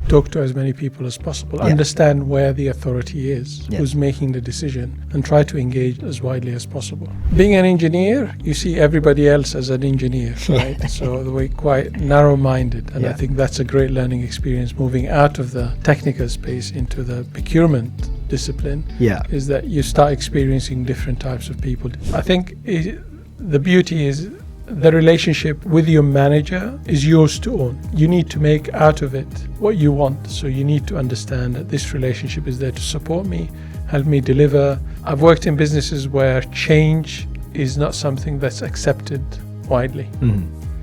talk to as many people as possible, understand where the authority is, who's making the decision, and try to engage as widely as possible. Being an engineer, you see everybody else as an engineer, right? So we're quite narrow-minded, and I think that's a great learning experience moving out of the technical space into the procurement discipline, is that you start experiencing different types of people. I think the beauty is the relationship with your manager is yours to own. You need to make out of it what you want. So you need to understand that this relationship is there to support me, help me deliver. I've worked in businesses where change is not something that's accepted widely.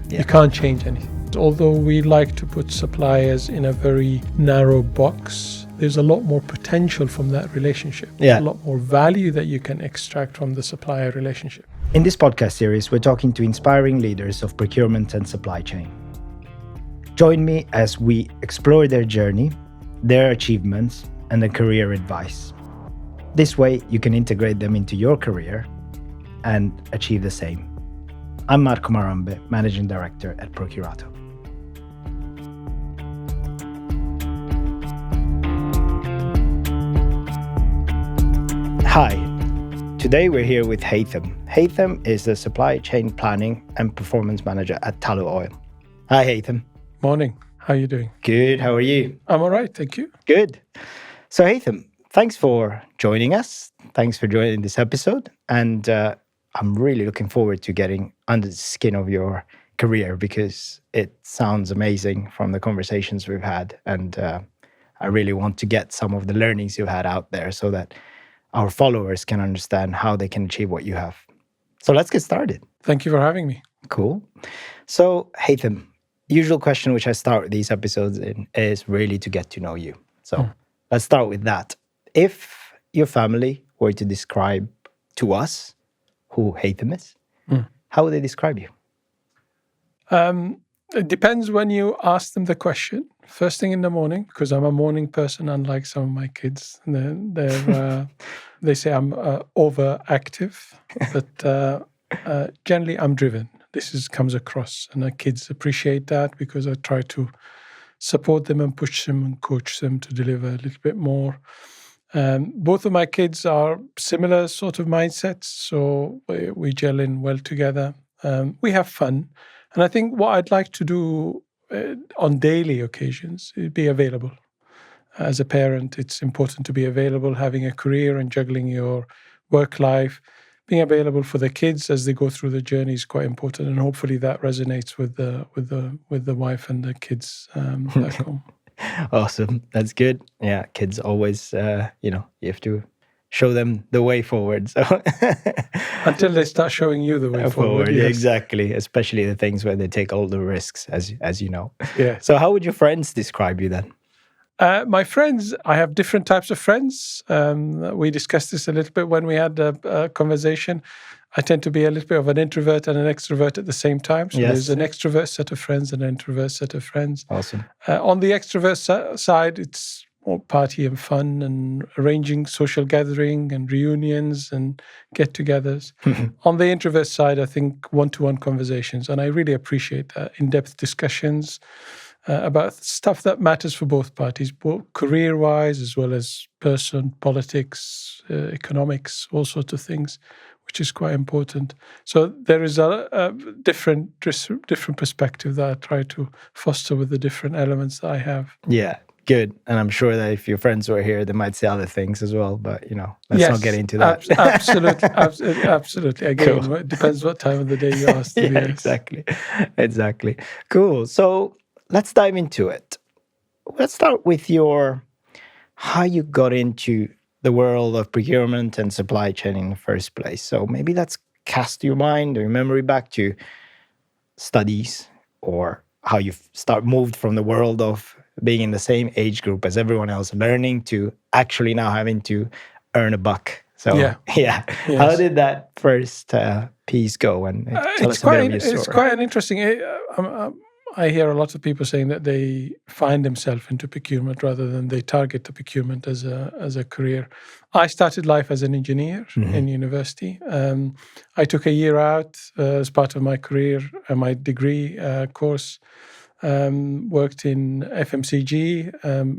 You can't change anything. Although we like to put suppliers in a very narrow box, there's a lot more potential from that relationship. A lot more value that you can extract from the supplier relationship. In this podcast series, we're talking to inspiring leaders of procurement and supply chain. Join me as we explore their journey, their achievements, and their career advice. This way, you can integrate them into your career and achieve the same. I'm Marco Marambe, Managing Director at Procurato. Hi. Today we're here with Haitham. Haitham is the Supply Chain Planning and Performance Manager at Tullow Oil. Hi, Haitham. Morning. How are you doing? Good. How are you? I'm all right, thank you. Good. So, Haitham, thanks for joining us. Thanks for joining this episode. And I'm really looking forward to getting under the skin of your career because it sounds amazing from the conversations we've had. And I really want to get some of the learnings you had out there so that our followers can understand how they can achieve what you have. So let's get started. Thank you for having me. Cool. So, Haitham, usual question which I start these episodes in is really to get to know you. So let's start with that. If your family were to describe to us who Haitham is, how would they describe you? It depends when you ask them the question. First thing in the morning, because I'm a morning person, unlike some of my kids. They say I'm overactive, but generally I'm driven. This comes across, and the kids appreciate that because I try to support them and push them and coach them to deliver a little bit more. Both of my kids are similar sort of mindsets, so we gel in well together. We have fun. And I think what I'd like to do on daily occasions is be available. As a parent, it's important to be available, having a career and juggling your work life. Being available for the kids as they go through the journey is quite important, and hopefully that resonates with the wife and the kids back home. Awesome, that's good. Yeah, kids always, you have to show them the way forward. So until they start showing you the way forward. Yes. Exactly, especially the things where they take all the risks, as you know. Yeah. So how would your friends describe you then? My friends, I have different types of friends. We discussed this a little bit when we had a conversation. I tend to be a little bit of an introvert and an extrovert at the same time. So there's an extrovert set of friends and an introvert set of friends. Awesome. On the extrovert side, it's more party and fun and arranging social gathering and reunions and get-togethers. On the introvert side, I think one-to-one conversations, and I really appreciate that, in-depth discussions about stuff that matters for both parties, both career-wise as well as politics, economics, all sorts of things, which is quite important. So there is a different perspective that I try to foster with the different elements that I have. Yeah. Good. And I'm sure that if your friends were here, they might say other things as well. But, let's not get into that. Absolutely. Again, cool. It depends what time of the day you ask. Exactly. Cool. So let's dive into it. Let's start with how you got into the world of procurement and supply chain in the first place. So maybe let's cast your mind or your memory back to studies or how you moved from the world of being in the same age group as everyone else, learning to actually now having to earn a buck. So, yes. How did that first piece go? And tell us a bit of your story. It's quite an interesting. I hear a lot of people saying that they find themselves into procurement rather than they target the procurement as a career. I started life as an engineer in university. I took a year out as part of my career, my degree course. Worked in FMCG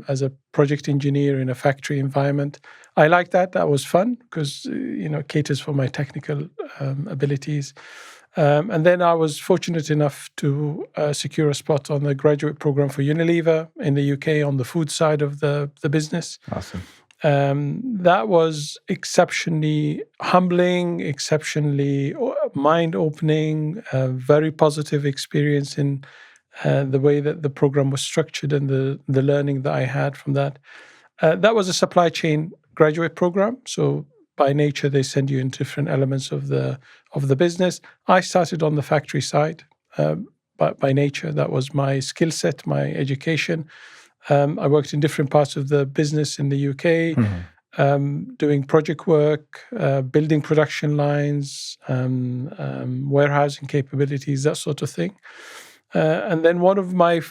as a project engineer in a factory environment. I liked that. That was fun because it caters for my technical abilities. And then I was fortunate enough to secure a spot on the graduate program for Unilever in the UK on the food side of the business. Awesome. That was exceptionally humbling, exceptionally mind-opening, very positive experience in the way that the program was structured and the learning that I had from that. That was a supply chain graduate program, so by nature they send you in different elements of the business. I started on the factory side, but by nature that was my skill set, my education. I worked in different parts of the business in the UK, doing project work, building production lines, warehousing capabilities, that sort of thing. And then one of my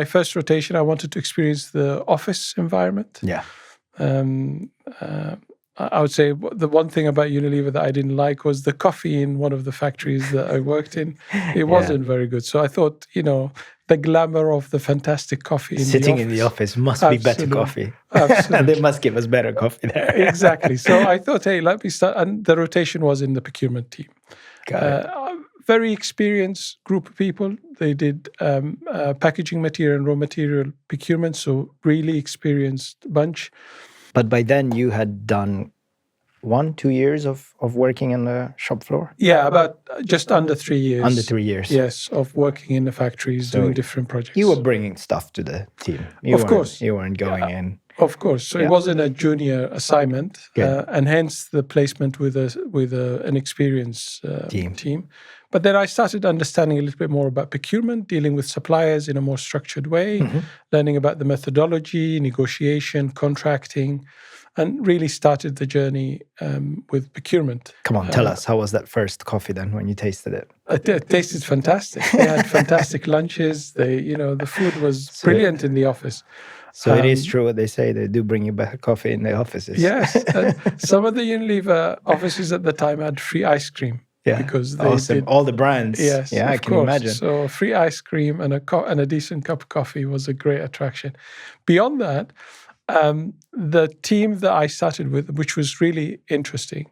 first rotation, I wanted to experience the office environment. Yeah. I would say the one thing about Unilever that I didn't like was the coffee in one of the factories that I worked in. It wasn't very good. So I thought, the glamour of the fantastic coffee Sitting in the office must be better coffee. Absolutely. And they must give us better coffee there. Exactly. So I thought, hey, let me start. And the rotation was in the procurement team. Got it. Very experienced group of people. They did packaging material and raw material procurement, so really experienced bunch. But by then you had done 1-2 years of working on the shop floor? Yeah, about just under 3 years. Under 3 years. Yes, of working in the factories, doing different projects. You were bringing stuff to the team. Of course. You weren't going in. Of course. So it wasn't a junior assignment, and hence the placement with an experienced team. But then I started understanding a little bit more about procurement, dealing with suppliers in a more structured way, learning about the methodology, negotiation, contracting, and really started the journey with procurement. Come on, tell us, how was that first coffee then when you tasted it? It tasted fantastic. They had fantastic lunches. The food was brilliant in the office. So it is true what they say, they do bring you better coffee in the offices. Yes. Some of the Unilever offices at the time had free ice cream. Yeah, because they awesome. All the brands. Yes, yeah, I can imagine. So free ice cream and a decent cup of coffee was a great attraction. Beyond that, the team that I started with, which was really interesting,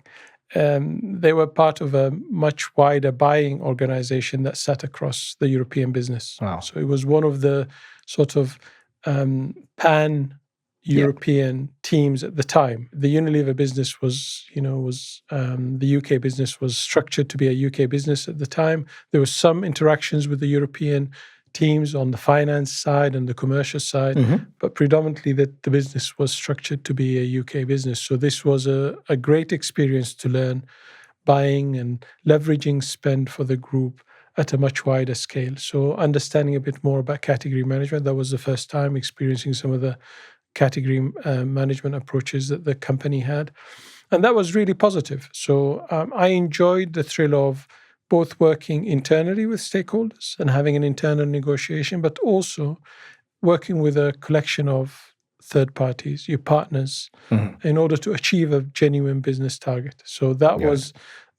they were part of a much wider buying organization that sat across the European business. Wow. So it was one of the sort of pan-European teams at the time. The Unilever business was the UK business was structured to be a UK business at the time. There was some interactions with the European teams on the finance side and the commercial side, but predominantly the business was structured to be a UK business. So this was a great experience to learn buying and leveraging spend for the group at a much wider scale. So understanding a bit more about category management, that was the first time experiencing some of the category management approaches that the company had. And that was really positive. So I enjoyed the thrill of both working internally with stakeholders and having an internal negotiation, but also working with a collection of third parties, your partners, in order to achieve a genuine business target. So that was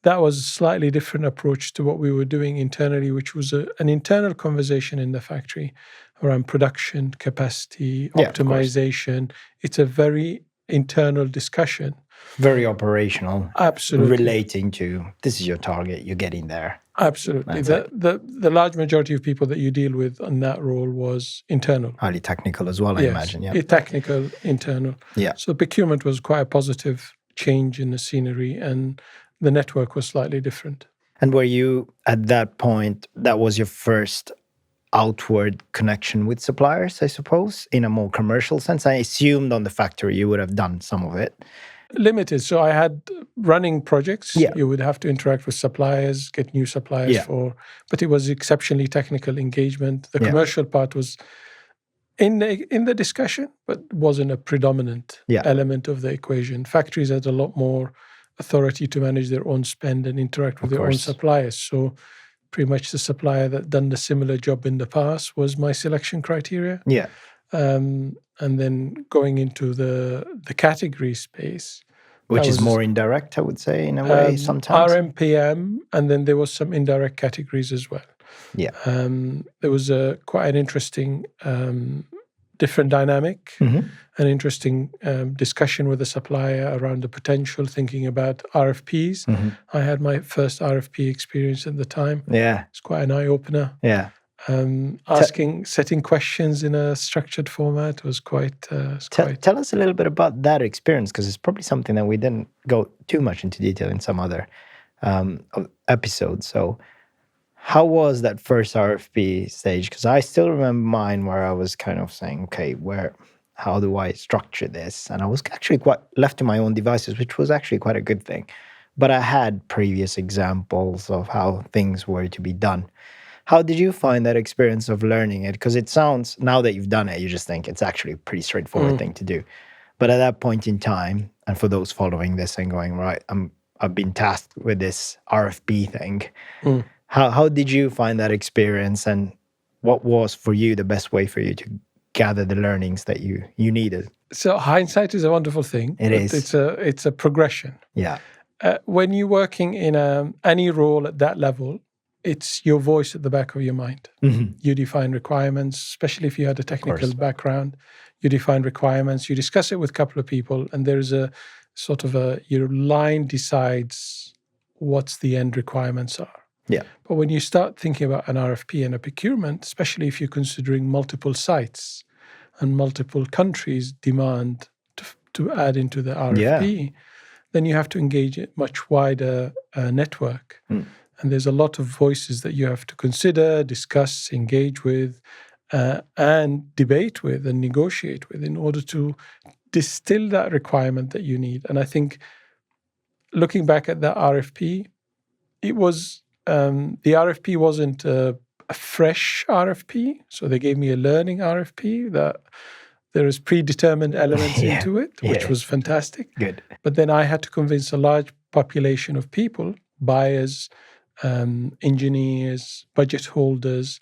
a slightly different approach to what we were doing internally, which was an internal conversation in the factory around production, capacity, optimization. It's a very internal discussion. Very operational. Absolutely. Relating to, this is your target, you're getting there. Absolutely. The large majority of people that you deal with on that role was internal. Highly technical as well, I imagine. Yeah. Technical, internal. Yeah. So procurement was quite a positive change in the scenery, and the network was slightly different. And were you, at that point, that was your first outward connection with suppliers, I suppose, in a more commercial sense? I assumed on the factory you would have done some of it. Limited. So I had running projects. Yeah. You would have to interact with suppliers, get new suppliers but it was exceptionally technical engagement. The commercial part was in the discussion, but wasn't a predominant element of the equation. Factories had a lot more authority to manage their own spend and interact with their own suppliers. So pretty much the supplier that done the similar job in the past was my selection criteria. Yeah. And then going into the category space. Which is more indirect, I would say, in a way, sometimes. RMPM, and then there was some indirect categories as well. Yeah. There was quite an interesting different dynamic, an interesting discussion with the supplier around the potential, thinking about RFPs. I had my first RFP experience at the time. Yeah. It's quite an eye-opener. Yeah. Setting questions in a structured format was quite... Tell us a little bit about that experience, because it's probably something that we didn't go too much into detail in some other episodes. So how was that first RFP stage? Because I still remember mine where I was kind of saying, okay, how do I structure this? And I was actually quite left to my own devices, which was actually quite a good thing. But I had previous examples of how things were to be done. How did you find that experience of learning it? Because it sounds, now that you've done it, you just think it's actually a pretty straightforward thing to do. But at that point in time, and for those following this and going, right, I've been tasked with this RFP thing. How did you find that experience, and what was for you the best way for you to gather the learnings that you needed? So hindsight is a wonderful thing. It is. It's a progression. Yeah. When you're working in any role at that level, it's your voice at the back of your mind. You define requirements, especially if you had a technical background. You define requirements, you discuss it with a couple of people, and there's a sort of your line decides what's the end requirements are. Yeah. But when you start thinking about an RFP and a procurement, especially if you're considering multiple sites and multiple countries demand to add into the RFP, then you have to engage a much wider network. And there's a lot of voices that you have to consider, discuss, engage with, and debate with and negotiate with in order to distill that requirement that you need. And I think looking back at that RFP, it was the RFP wasn't a fresh RFP. So they gave me a learning RFP that there is predetermined elements into it, which was fantastic. Good. But then I had to convince a large population of people, buyers, engineers, budget holders,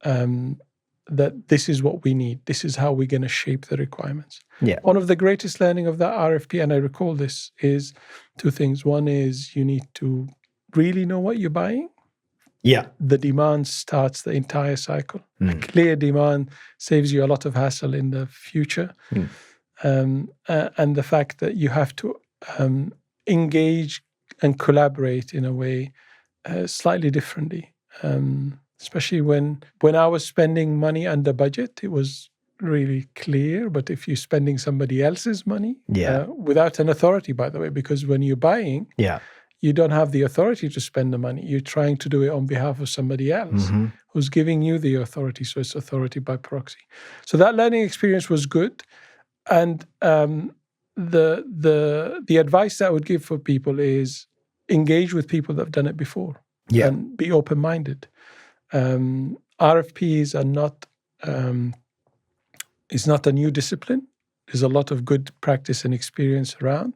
that this is what we need. This is how we're going to shape the requirements. Yeah. One of the greatest learning of that RFP, and I recall this, is two things. One is you need to really know what you're buying. Yeah. The demand starts the entire cycle. A clear demand saves you a lot of hassle in the future. And the fact that you have to engage and collaborate in a way slightly differently. Especially when I was spending money under budget, it was really clear. But if you're spending somebody else's money, without an authority, by the way, because when you're buying, you don't have the authority to spend the money. You're trying to do it on behalf of somebody else who's giving you the authority. So it's authority by proxy. So that learning experience was good. And the advice that I would give for people is engage with people that have done it before and be open-minded. RFPs are not is not a new discipline. There's a lot of good practice and experience around.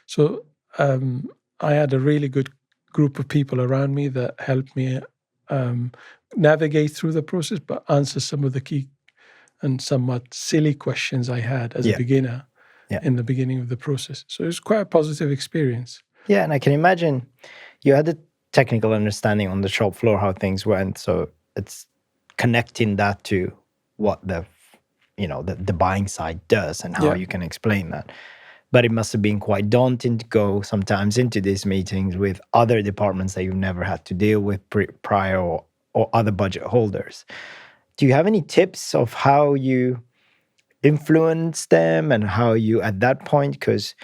So I had a really good group of people around me that helped me navigate through the process, but answer some of the key and somewhat silly questions I had as a beginner in the beginning of the process. So it was quite a positive experience. Yeah, and I can imagine you had a technical understanding on the shop floor how things went. So it's connecting that to what the buying side does and how you can explain that. But it must have been quite daunting to go sometimes into these meetings with other departments that you've never had to deal with prior or other budget holders. Do you have any tips of how you influence them and how you, at that point, because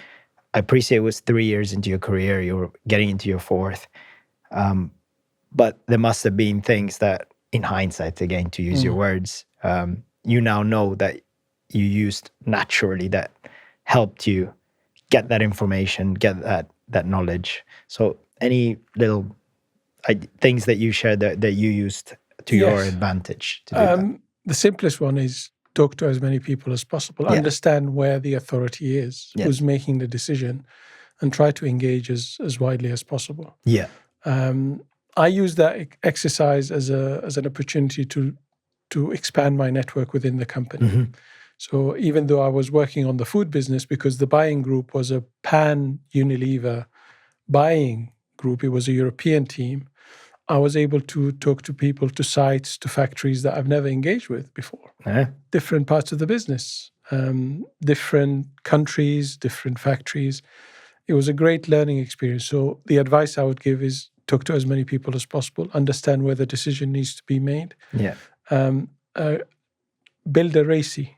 I appreciate it was 3 years into your career, you were getting into your fourth, but there must have been things that, in hindsight, again, to use your words, you now know that you used naturally that helped you get that information, get that knowledge. So any little things that you shared that you used to your advantage to do that? The simplest one is talk to as many people as possible, understand where the authority is, who's making the decision, and try to engage as widely as possible. Yeah. I use that exercise as an opportunity to expand my network within the company. So even though I was working on the food business, because the buying group was a pan Unilever buying group, it was a European team, I was able to talk to people, to sites, to factories that I've never engaged with before. Different parts of the business, different countries, different factories. It was a great learning experience. So the advice I would give is talk to as many people as possible, understand where the decision needs to be made. Build a RACI.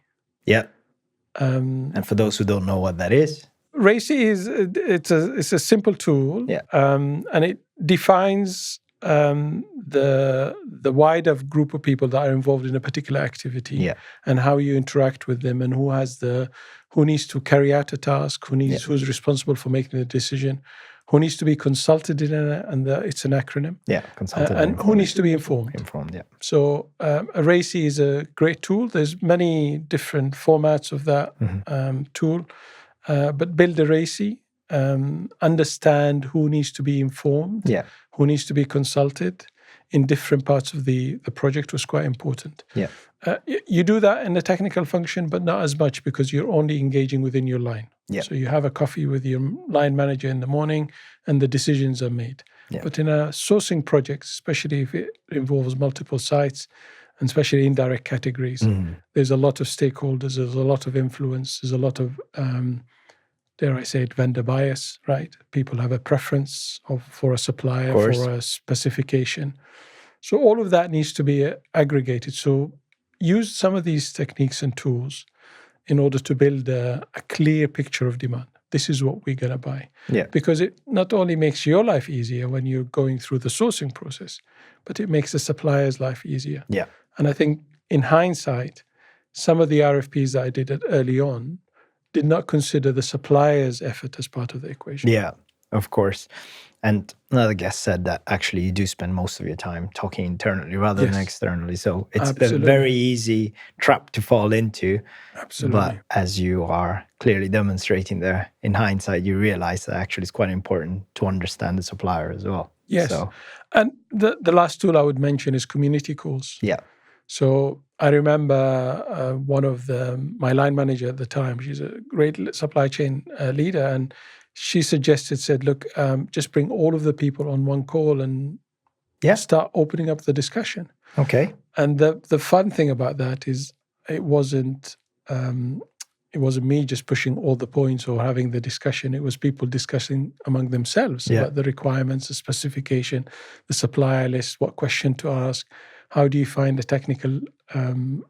And for those who don't know what that is, RACI is it's a simple tool, and it defines the wider group of people that are involved in a particular activity, and how you interact with them, and who needs to carry out a task, who's responsible for making the decision, who needs to be consulted in it, and it's an acronym. Consulted and who needs to be informed. So a RACI is a great tool. There's many different formats of that tool, but build a RACI. Understand who needs to be informed, who needs to be consulted in different parts of the project was quite important. You do that in the technical function, but not as much because you're only engaging within your line. So you have a coffee with your line manager in the morning and the decisions are made. But in a sourcing project, especially if it involves multiple sites, and especially indirect categories, there's a lot of stakeholders, there's a lot of influence, there's a lot of dare I say it, vendor bias, right? People have a preference for a supplier, for a specification. So all of that needs to be aggregated. So use some of these techniques and tools in order to build a clear picture of demand. This is what we're going to buy. Because it not only makes your life easier when you're going through the sourcing process, but it makes the supplier's life easier. And I think in hindsight, some of the RFPs that I did early on did not consider the supplier's effort as part of the equation. Of course. And another guest said that actually you do spend most of your time talking internally rather than externally. So it's a very easy trap to fall into. But as you are clearly demonstrating there, in hindsight, you realize that actually it's quite important to understand the supplier as well. And the last tool I would mention is community calls. So I remember one of my line manager at the time, she's a great supply chain leader, and she said, look, just bring all of the people on one call and start opening up the discussion. And the fun thing about that is it wasn't me just pushing all the points or having the discussion. It was people discussing among themselves about the requirements, the specification, the supplier list, what question to ask. How do you find the technical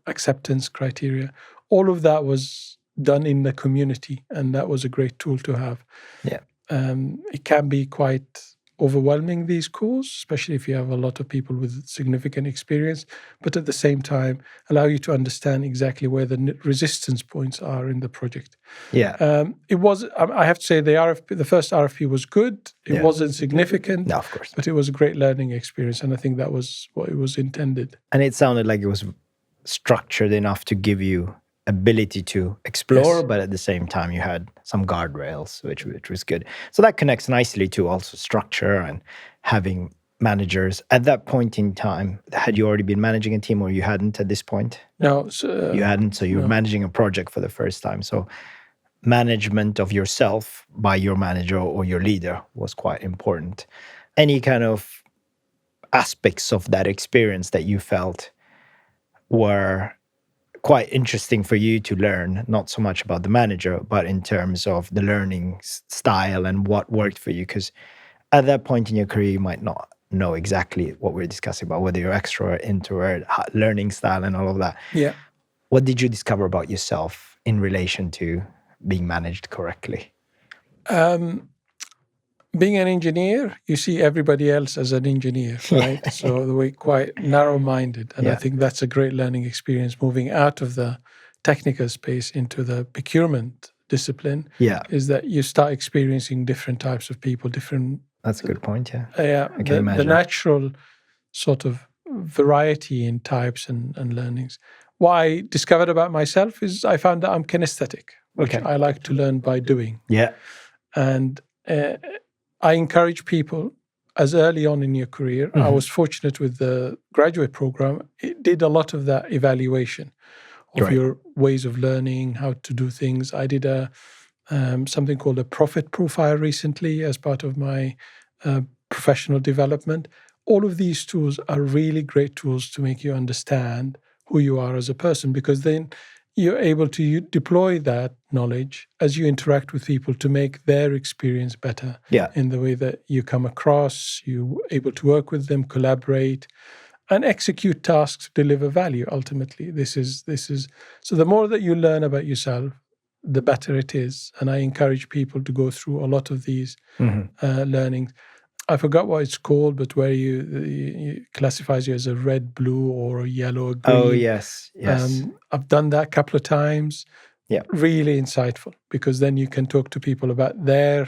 acceptance criteria? All of that was done in the community, and that was a great tool to have. It can be quite overwhelming, these calls, especially if you have a lot of people with significant experience, but at the same time, allow you to understand exactly where the resistance points are in the project. It was, I have to say, the first RFP was good. It wasn't significant, no, of course, but it was a great learning experience, and I think that was what it was intended. And it sounded like it was structured enough to give you ability to explore, but at the same time you had some guardrails, which was good. So that connects nicely to also structure and having managers. At that point in time, had you already been managing a team, or you hadn't at this point? No. You hadn't, so you were managing a project for the first time. So management of yourself by your manager or your leader was quite important. Any kind of aspects of that experience that you felt were quite interesting for you to learn, not so much about the manager, but in terms of the learning style and what worked for you? Because at that point in your career, you might not know exactly what we're discussing about, whether you're extrovert, introvert, learning style and all of that. What did you discover about yourself in relation to being managed correctly? Being an engineer, you see everybody else as an engineer, right? So we're quite narrow-minded. And I think that's a great learning experience, moving out of the technical space into the procurement discipline, is that you start experiencing different types of people, different... That's a good point, the natural sort of variety in types and learnings. What I discovered about myself is I found that I'm kinesthetic, which I like to learn by doing. And... I encourage people as early on in your career. I was fortunate with the graduate program. It did a lot of that evaluation of your ways of learning, how to do things. I did something called a profit profile recently as part of my professional development. all of these tools are really great tools to make you understand who you are as a person, because then you're able to deploy that knowledge as you interact with people to make their experience better in the way that you come across, you're able to work with them, collaborate, and execute tasks to deliver value. Ultimately, this is so. The more that you learn about yourself, the better it is. And I encourage people to go through a lot of these learnings. I forgot what it's called, but where you classifies you as a red, blue, or a yellow, or green. Oh, yes. I've done that a couple of times. Yeah. Really insightful, because then you can talk to people about their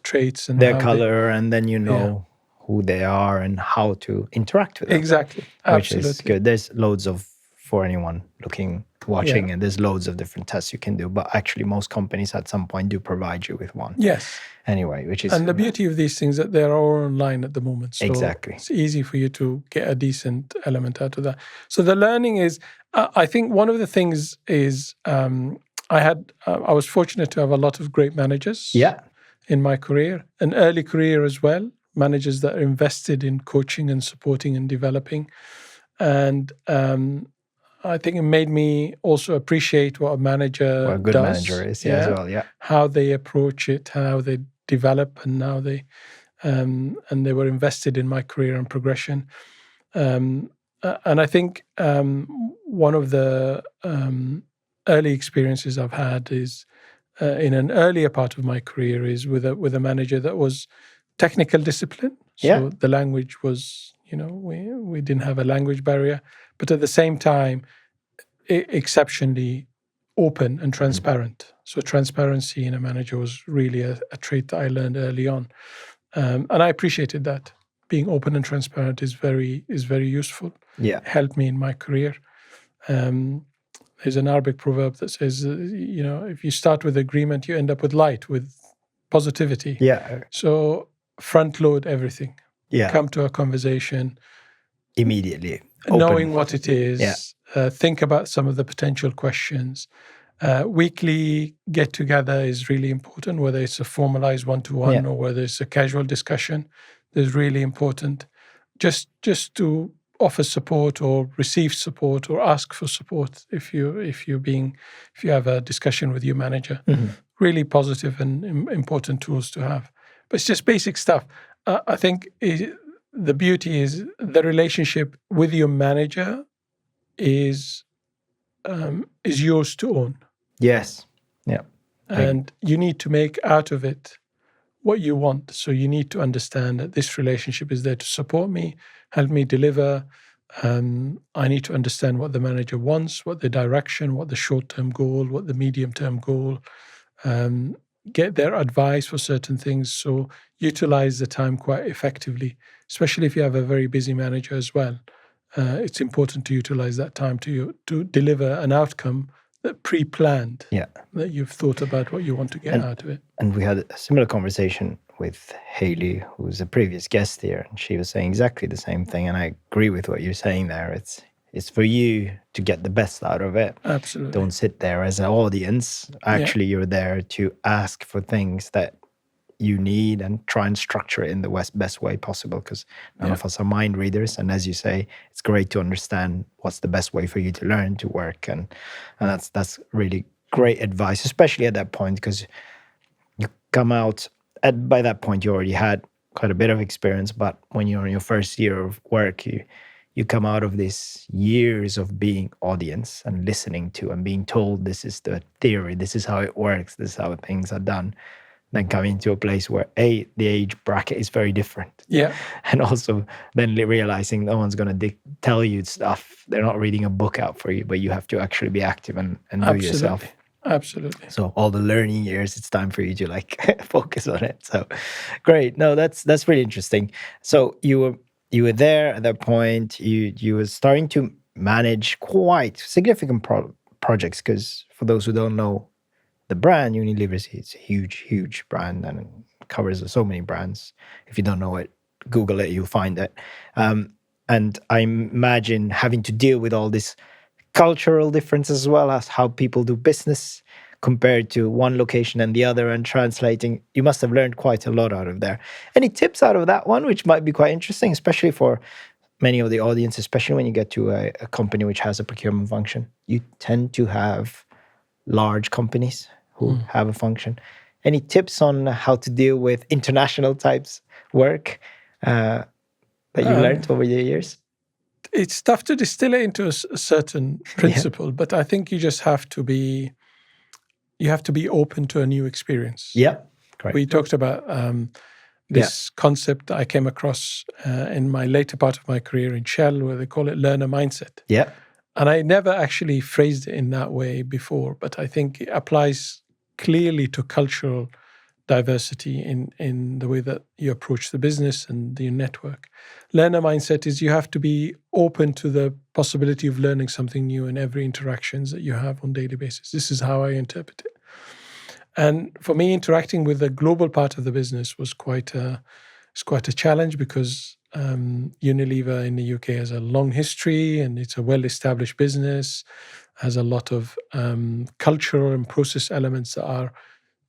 traits and their color, and then you know who they are and how to interact with them. Exactly. Absolutely. Which is good. There's loads of, for anyone watching, and there's loads of different tests you can do. But actually, most companies at some point do provide you with one. Yes. Anyway, which is... And the beauty of these things that they're all online at the moment. So exactly. It's easy for you to get a decent element out of that. So the learning is, I think one of the things is, I was fortunate to have a lot of great managers in my career, an early career as well, managers that are invested in coaching and supporting and developing. And I think it made me also appreciate what a manager what a good does. Manager is, as well, how they approach it, how they develop, and how they and they were invested in my career and progression. And I think one of the early experiences I've had is in an earlier part of my career is with a manager that was technical discipline. So the language was, we didn't have a language barrier, but at the same time, exceptionally open and transparent. So transparency in a manager was really a trait that I learned early on, and I appreciated that. Being open and transparent is very useful. It helped me in my career. There's an Arabic proverb that says, if you start with agreement, you end up with light, with positivity. So front load everything. Come to a conversation immediately, knowing what it is. Think about some of the potential questions. Weekly get-together is really important, whether it's a formalized one-to-one or whether it's a casual discussion. Is really important. Just to offer support or receive support or ask for support if you have a discussion with your manager. Really positive and important tools to have. But it's just basic stuff. I think the beauty is the relationship with your manager is yours to own. Yes. Yeah. And you need to make out of it what you want. So you need to understand that this relationship is there to support me, help me deliver. I need to understand what the manager wants, what the direction, what the short-term goal, what the medium-term goal, get their advice for certain things. So utilize the time quite effectively, especially if you have a very busy manager as well. It's important to utilize that time to deliver an outcome that pre-planned, that you've thought about what you want to get out of it. And we had a similar conversation with Hayley, who's a previous guest here, and she was saying exactly the same thing. And I agree with what you're saying there. It's for you to get the best out of it. Absolutely. Don't sit there as an audience. Actually, you're there to ask for things that you need and try and structure it in the best way possible, because none of us are mind readers. And as you say, it's great to understand what's the best way for you to learn, to work. And that's really great advice, especially at that point, because you come out, by that point you already had quite a bit of experience, but when you're in your first year of work, you come out of this years of being audience and listening to and being told this is the theory, this is how it works, this is how things are done. Then coming to a place where the age bracket is very different. And also then realizing no one's going to tell you stuff. They're not reading a book out for you, but you have to actually be active and do yourself. Absolutely. So all the learning years, it's time for you to focus on it. So great. No, that's really interesting. So you were there at that point. You were starting to manage quite significant projects, because for those who don't know, the brand Unilever is a huge brand and it covers so many brands. If you don't know it, Google it, you'll find it. And I imagine having to deal with all this cultural differences as well as how people do business, compared to one location and the other and translating. You must have learned quite a lot out of there. Any tips out of that one, which might be quite interesting, especially for many of the audience, especially when you get to a company which has a procurement function? You tend to have large companies who have a function. Any tips on how to deal with international types work that you learned over the years? It's tough to distill it into a certain principle, but I think you just have to be open to a new experience. Yeah, correct. We talked about this concept I came across in my later part of my career in Shell, where they call it learner mindset. Yeah. And I never actually phrased it in that way before, but I think it applies clearly to cultural diversity in the way that you approach the business and your network. Learner mindset is you have to be open to the possibility of learning something new in every interactions that you have on a daily basis. This is how I interpret it. And for me, interacting with the global part of the business was quite a challenge, because Unilever in the UK has a long history and it's a well-established business, has a lot of cultural and process elements that are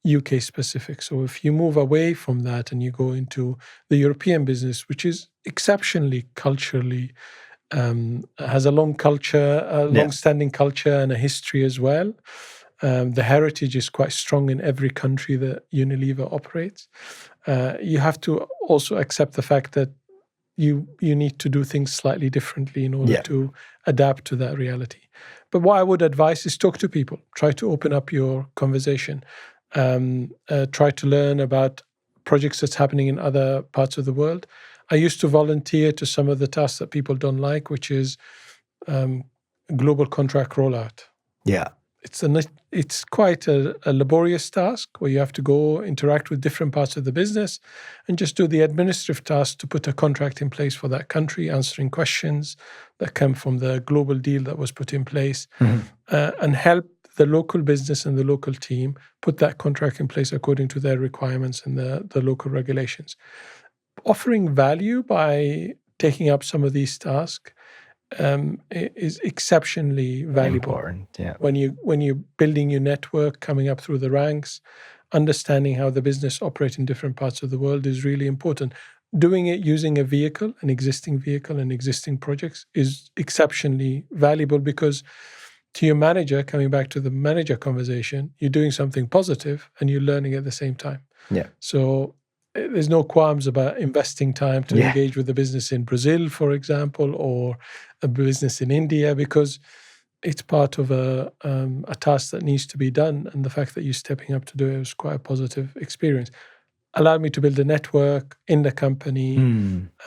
UK specific. So if you move away from that and you go into the European business, which is exceptionally culturally, has a long-standing culture and a history as well. The heritage is quite strong in every country that Unilever operates. You have to also accept the fact that you need to do things slightly differently in order to adapt to that reality. But what I would advise is talk to people. Try to open up your conversation. Try to learn about projects that's happening in other parts of the world. I used to volunteer to some of the tasks that people don't like, which is global contract rollout. Yeah. It's quite a laborious task where you have to go interact with different parts of the business and just do the administrative task to put a contract in place for that country, answering questions that come from the global deal that was put in place, and help the local business and the local team put that contract in place according to their requirements and the local regulations. Offering value by taking up some of these tasks is exceptionally valuable. Important, yeah. When you're building your network, coming up through the ranks, understanding how the business operates in different parts of the world is really important. Doing it using a vehicle, an existing vehicle and existing projects is exceptionally valuable, because to your manager, coming back to the manager conversation, you're doing something positive and you're learning at the same time. Yeah. So there's no qualms about investing time to engage with the business in Brazil, for example, or a business in India, because it's part of a task that needs to be done. And the fact that you're stepping up to do it was quite a positive experience. Allowed me to build a network in the company,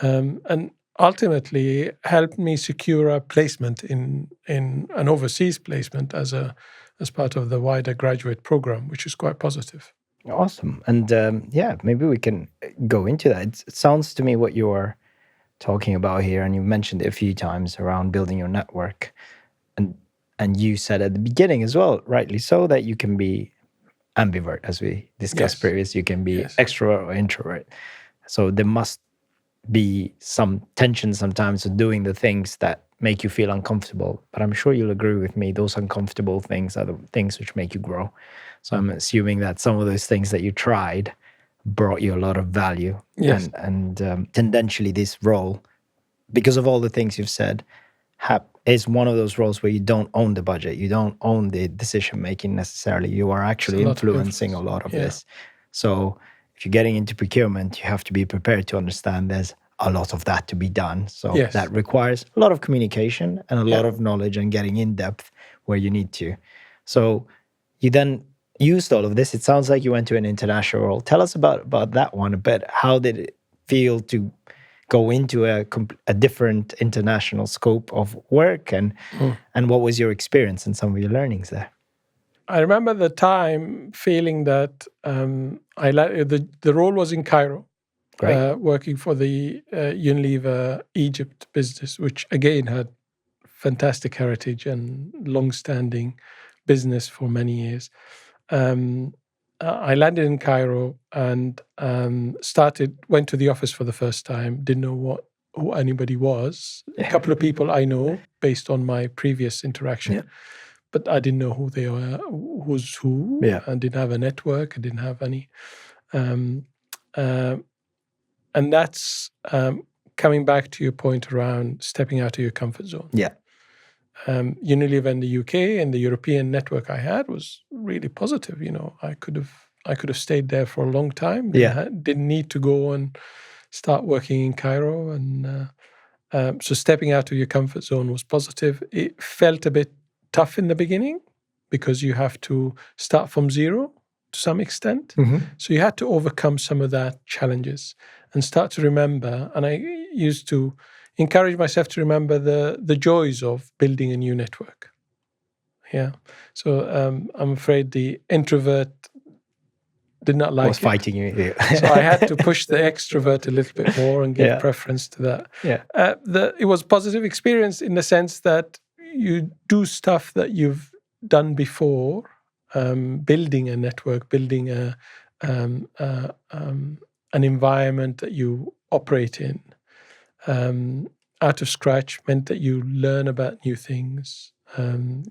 and ultimately helped me secure a placement in an overseas placement as part of the wider graduate program, which is quite positive. Awesome. And maybe we can go into that. It sounds to me what you're talking about here, and you mentioned it a few times around building your network. And you said at the beginning as well, rightly so, that you can be ambivert, as we discussed previously. You can be extrovert or introvert. So there must be some tension sometimes of doing the things that make you feel uncomfortable. But I'm sure you'll agree with me, those uncomfortable things are the things which make you grow. So I'm assuming that some of those things that you tried brought you a lot of value. Yes. And tendentially this role, because of all the things you've said, is one of those roles where you don't own the budget. You don't own the decision-making necessarily. You are actually influencing a lot of this. So if you're getting into procurement, you have to be prepared to understand there's a lot of that to be done. So that requires a lot of communication and a lot of knowledge and getting in depth where you need to. So you then used all of this. It sounds like you went to an international role. Tell us about that one a bit. How did it feel to go into a different international scope of work, and what was your experience and some of your learnings there? I remember the time feeling that the role was in Cairo, working for the Unilever Egypt business, which again had fantastic heritage and long-standing business for many years. I landed in Cairo and went to the office for the first time, didn't know who anybody was. A couple of people I know based on my previous interaction. but I didn't know who they were, who's who. Yeah. I didn't have a network. I didn't have any. And that's coming back to your point around stepping out of your comfort zone. Yeah. Unilever in the UK and the European network I had was really positive. I could have stayed there for a long time. Didn't need to go and start working in Cairo. And so stepping out of your comfort zone was positive. It felt a bit tough in the beginning because you have to start from zero to some extent. Mm-hmm. So you had to overcome some of that challenges and start to remember. And I used to encourage myself to remember the joys of building a new network. Yeah. So I'm afraid the introvert did not like was fighting you. So I had to push the extrovert a little bit more and give preference to that. Yeah. It was a positive experience in the sense that you do stuff that you've done before, building a network, building an environment that you operate in. Out of scratch meant that you learn about new things.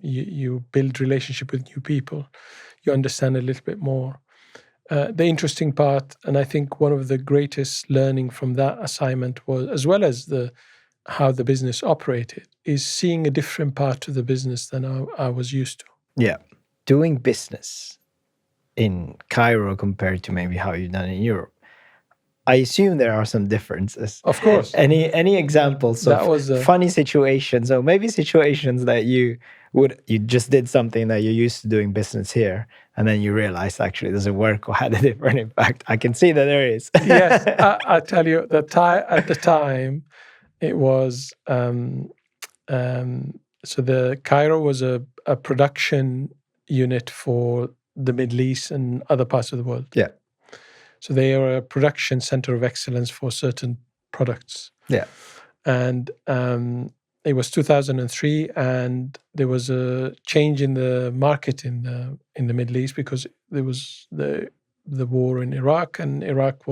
You build relationship with new people. You understand a little bit more. The interesting part, and I think one of the greatest learning from that assignment was, as well as how the business operated, is seeing a different part to the business than I was used to. Yeah. Doing business in Cairo compared to maybe how you've done in Europe, I assume there are some differences. Of course. Any examples of funny situations, or maybe situations that you just did something that you're used to doing business here, and then you realize actually it doesn't work or had a different impact? I can see that there is. Yes, I tell you, at the time, it was so the Cairo was a production unit for the Middle East and other parts of the world. Yeah. So they are a production center of excellence for certain products. Yeah. And it was 2003, and there was a change in the market in the Middle East because there was the war in Iraq, and Iraq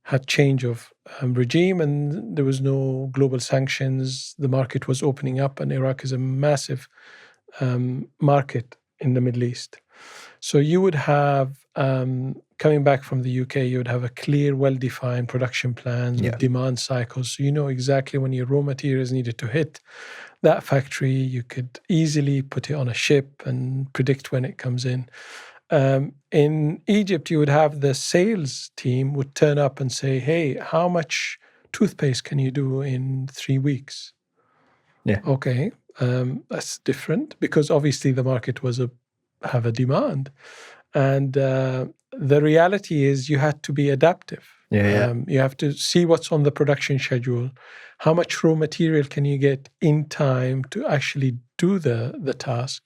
had change of regime, and there was no global sanctions. The market was opening up, and Iraq is a massive market in the Middle East. So you would have, coming back from the UK, you would have a clear, well-defined production plans with demand cycles. So you know exactly when your raw materials needed to hit that factory. You could easily put it on a ship and predict when it comes in. In Egypt, you would have the sales team would turn up and say, hey, how much toothpaste can you do in 3 weeks? Yeah. Okay, that's different because obviously the market have a demand. And the reality is you had to be adaptive. You have to see what's on the production schedule. How much raw material can you get in time to actually do the task?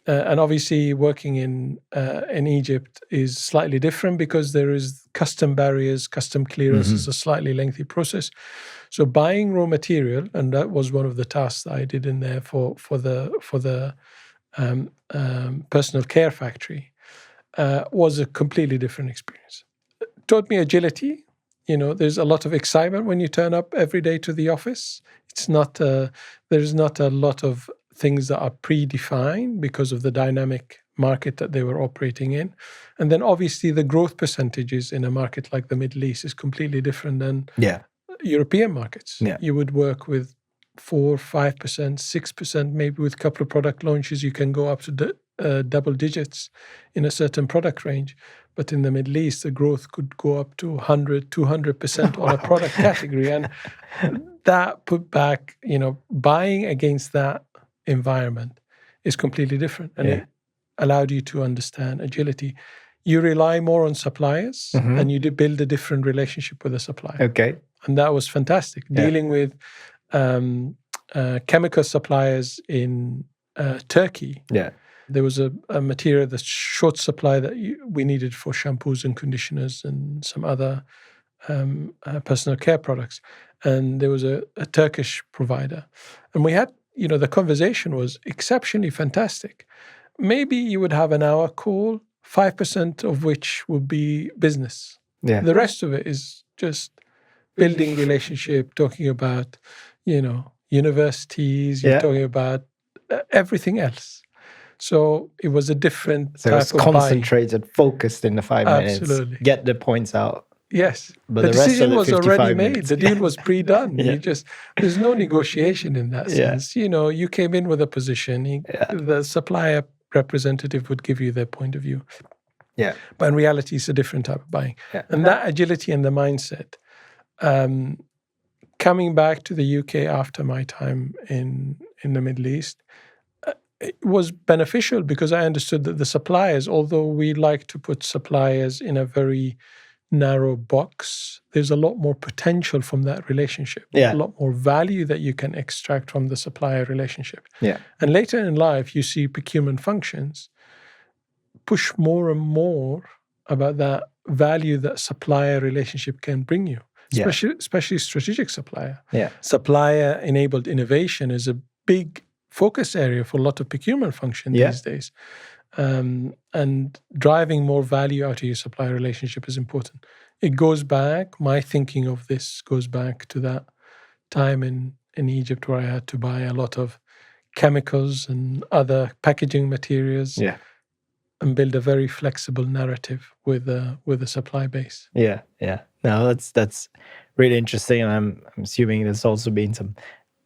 And obviously working in Egypt is slightly different because there is custom barriers, custom clearance is a slightly lengthy process. So buying raw material, and that was one of the tasks I did in there for the personal care factory, was a completely different experience. It taught me agility. There's a lot of excitement when you turn up every day to the office. There's not a lot of things that are predefined because of the dynamic market that they were operating in. And then obviously the growth percentages in a market like the Middle East is completely different than European markets. Yeah. You would work with 4%, 5%, 6%, maybe with a couple of product launches, you can go up to double digits in a certain product range. But in the Middle East, the growth could go up to 100, 200% on a product category. And that put back, buying against that environment is completely different. And it allowed you to understand agility. You rely more on suppliers and you build a different relationship with the supplier. Okay. And that was fantastic. Dealing with chemical suppliers in Turkey. Yeah. There was a material, the short supply that we needed for shampoos and conditioners and some other personal care products. And there was a Turkish provider. And we had, the conversation was exceptionally fantastic. Maybe you would have an hour call, 5% of which would be business. Yeah. The rest of it is just building relationship, talking about, universities, you're talking about everything else. So it was a different So type it's of buying. concentrated, focused in the 5 minutes. Absolutely. Get the points out. Yes, But the the rest of decision the was 55 already made. minutes. The deal was pre-done. Yeah. There's no negotiation in that Yeah. sense. You came in with a position. The supplier representative would give you their point of view. Yeah. But in reality, it's a different type of buying. Yeah. And that agility and the mindset, coming back to the UK after my time in the Middle East, it was beneficial because I understood that the suppliers, although we like to put suppliers in a very narrow box, there's a lot more potential from that relationship. Yeah. A lot more value that you can extract from the supplier relationship. Yeah. And later in life, you see procurement functions push more and more about that value that supplier relationship can bring you, especially strategic supplier. Yeah. Supplier-enabled innovation is a big focus area for a lot of procurement function these days. And driving more value out of your supplier relationship is important. It goes back, my thinking of this goes back to that time in Egypt where I had to buy a lot of chemicals and other packaging materials and build a very flexible narrative with a supply base. Yeah. No, that's really interesting. And I'm assuming there's also been some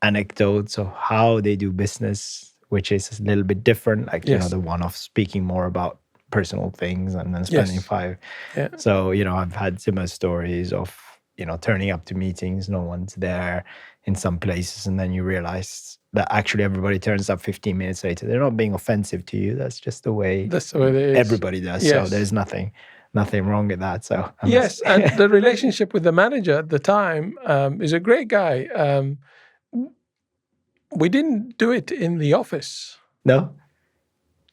anecdotes of how they do business, which is a little bit different, like the one of speaking more about personal things and then spending 5. Yeah. So I've had similar stories of turning up to meetings, no one's there in some places, and then you realize that actually everybody turns up 15 minutes later. They're not being offensive to you. That's just the way it is. Everybody does. Yes. So there's nothing wrong with that. So and the relationship with the manager at the time is a great guy. We didn't do it in the office. No?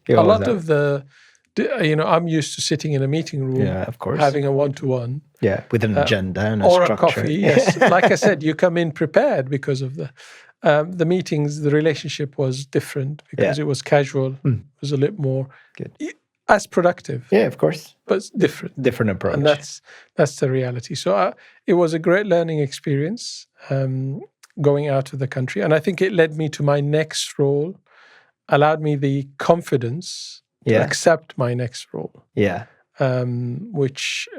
A lot of I'm used to sitting in a meeting room, of course, having a one-to-one. Yeah, with an agenda and or structure. A coffee, yes. Like I said, you come in prepared because of the meetings. The relationship was different because it was casual. It was a little more as productive. Yeah, of course. But different. Different approach. And that's the reality. So it was a great learning experience. Going out of the country. And I think it led me to my next role, allowed me the confidence to accept my next role. Yeah. Which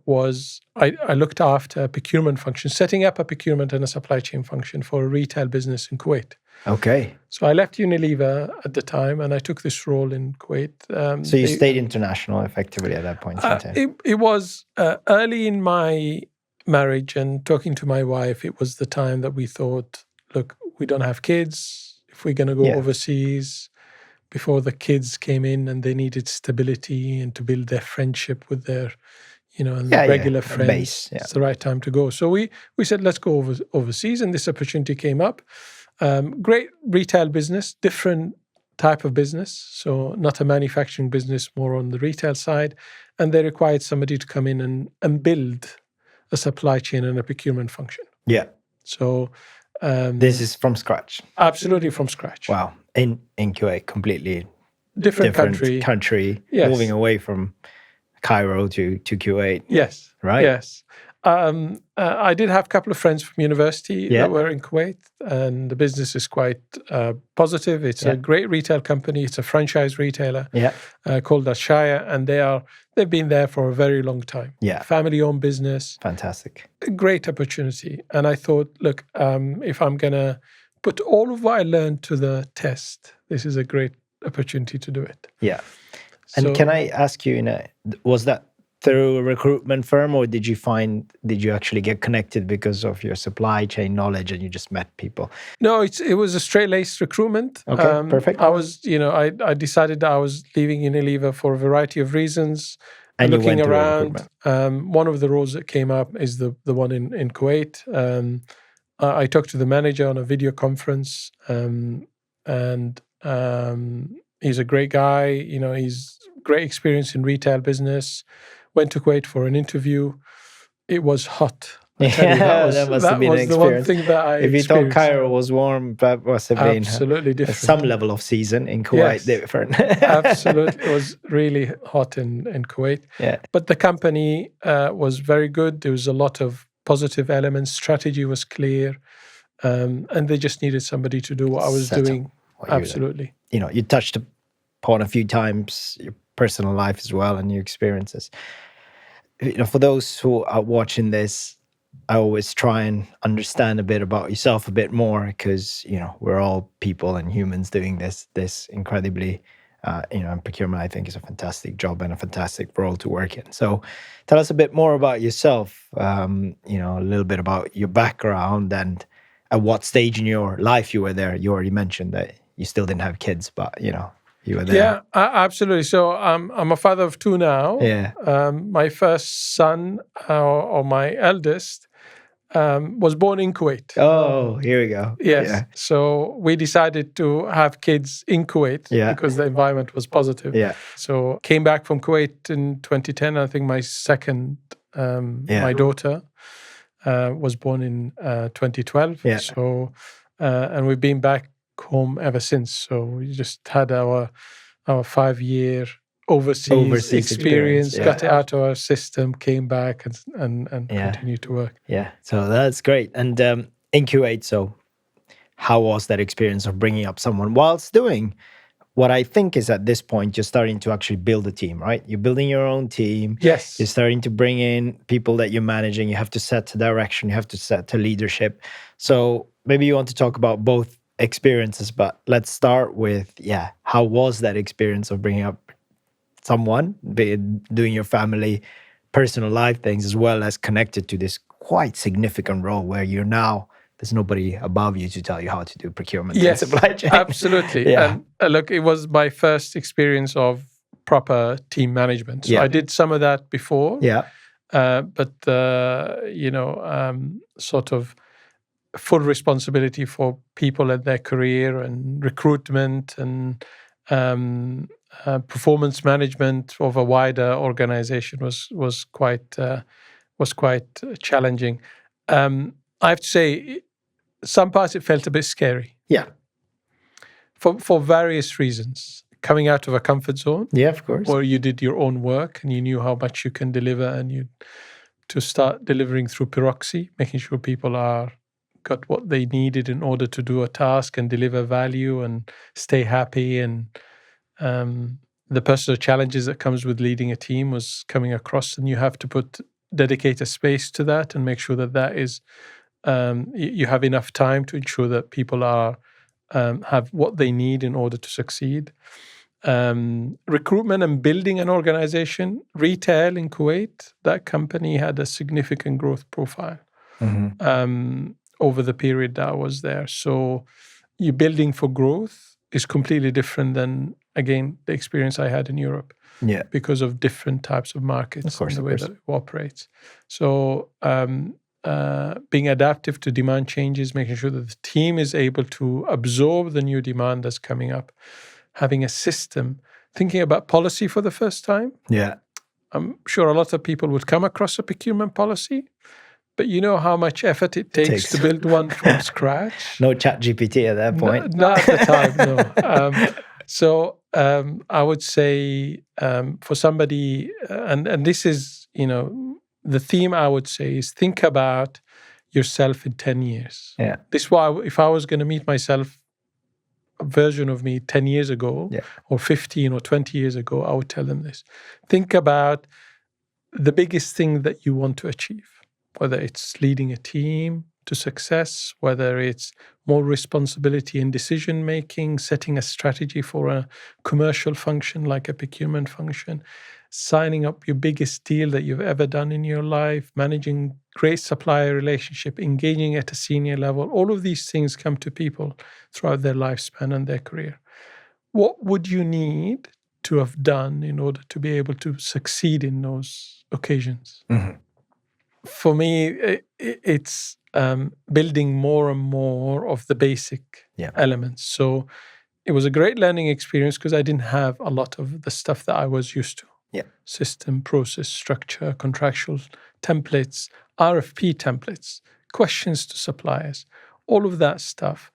was, I looked after a procurement function, setting up a procurement and a supply chain function for a retail business in Kuwait. Okay. So I left Unilever at the time and I took this role in Kuwait. So you stayed international effectively at that point in time? It was early in my marriage and talking to my wife, it was the time that we thought, look, we don't have kids. If we're going to go overseas, before the kids came in and they needed stability and to build their friendship with their, regular friends, it's the right time to go. So we said, let's go overseas. And this opportunity came up. Great retail business, different type of business. So not a manufacturing business, more on the retail side. And they required somebody to come in and build a supply chain and a procurement function. Yeah. So this is from scratch. Absolutely from scratch. Wow. In Kuwait, completely different country. Yes. Moving away from Cairo to Kuwait. Yes. Right. Yes. I did have a couple of friends from university that were in Kuwait, and the business is quite positive. It's a great retail company. It's a franchise retailer called Ashaya, and they've been there for a very long time. Yeah. Family-owned business. Fantastic. A great opportunity. And I thought, look, if I'm going to put all of what I learned to the test, this is a great opportunity to do it. Yeah. And can I ask you, was that through a recruitment firm, or did you actually get connected because of your supply chain knowledge and you just met people? No, it was a straight-laced recruitment. Okay, perfect. I was, I decided that I was leaving Unilever for a variety of reasons. And looking you went around, one of the roles that came up is the one in Kuwait. I talked to the manager on a video conference, and he's a great guy. He's great experience in retail business. Went to Kuwait for an interview. It was hot. That must have been an experience. The one thing that I If you thought Cairo was warm, that must have been absolutely different. Some level of season in Kuwait different. Absolutely. It was really hot in Kuwait. Yeah. But the company was very good. There was a lot of positive elements. Strategy was clear. And they just needed somebody to do what I was doing. Absolutely. You touched upon a few times your personal life as well and your experiences. For those who are watching this, I always try and understand a bit about yourself a bit more, because we're all people and humans doing this incredibly. And procurement, I think, is a fantastic job and a fantastic role to work in. So, tell us a bit more about yourself. A little bit about your background and at what stage in your life you were there. You already mentioned that you still didn't have kids, but you were there. Yeah, absolutely. So I'm a father of two now. Yeah. My first son, or my eldest, was born in Kuwait. Oh, here we go. Yes. Yeah. So we decided to have kids in Kuwait because the environment was positive. Yeah. So came back from Kuwait in 2010. I think my second, my daughter, was born in 2012. Yeah. So, and we've been back home ever since. So we just had our 5-year overseas experience, got it out of our system, came back and continued to work. Yeah, so that's great. And in Kuwait, so how was that experience of bringing up someone whilst doing what I think is at this point, you're starting to actually build a team, right? You're building your own team. Yes. You're starting to bring in people that you're managing. You have to set the direction. You have to set the leadership. So maybe you want to talk about both experiences, but let's start with, how was that experience of bringing up someone, doing your family, personal life things, as well as connected to this quite significant role where you're now, there's nobody above you to tell you how to do procurement and supply chain. Absolutely. And look, it was my first experience of proper team management. So I did some of that before. Yeah. But sort of full responsibility for people and their career and recruitment and performance management of a wider organization was quite challenging. I have to say, some parts it felt a bit scary. Yeah. For various reasons. Coming out of a comfort zone. Yeah, of course. Where you did your own work and you knew how much you can deliver, and to start delivering through bureaucracy, making sure people got what they needed in order to do a task and deliver value and stay happy. And the personal challenges that comes with leading a team was coming across, and you have to dedicate a space to that and make sure that is you have enough time to ensure that people have what they need in order to succeed. Recruitment and building an organization, retail in Kuwait, that company had a significant growth profile over the period that I was there. So you're building for growth is completely different than, again, the experience I had in Europe. Yeah. Because of different types of markets and the way that it operates. So being adaptive to demand changes, making sure that the team is able to absorb the new demand that's coming up, having a system, thinking about policy for the first time. Yeah. I'm sure a lot of people would come across a procurement policy, but you know how much effort it takes to build one from scratch. No ChatGPT at that point. Not at the time, no. So I would say for somebody, and this is, the theme I would say is think about yourself in 10 years. Yeah. This is why if I was going to meet myself, a version of me 10 years ago or 15 or 20 years ago, I would tell them this. Think about the biggest thing that you want to achieve, whether it's leading a team to success, whether it's more responsibility in decision-making, setting a strategy for a commercial function like a procurement function, signing up your biggest deal that you've ever done in your life, managing great supplier relationship, engaging at a senior level. All of these things come to people throughout their lifespan and their career. What would you need to have done in order to be able to succeed in those occasions? Mm-hmm. For me, it's building more and more of the basic elements. So it was a great learning experience because I didn't have a lot of the stuff that I was used to. Yeah. System, process, structure, contractual templates, RFP templates, questions to suppliers, all of that stuff.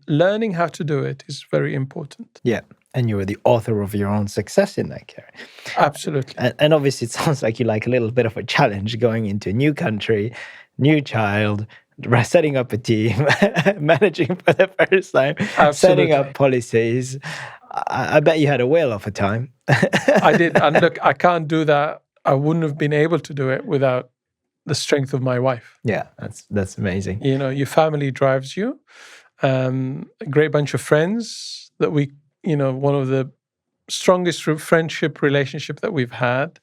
Learning how to do it is very important. Yeah. And you were the author of your own success in that career. Absolutely. And obviously it sounds like you like a little bit of a challenge going into a new country, new child, setting up a team, managing for the first time, setting up policies. I bet you had a whale of a time. I did. And look, I can't do that. I wouldn't have been able to do it without the strength of my wife. Yeah, that's amazing. You know, your family drives you. A great bunch of friends that we, you know, one of the strongest friendship relationship that we've had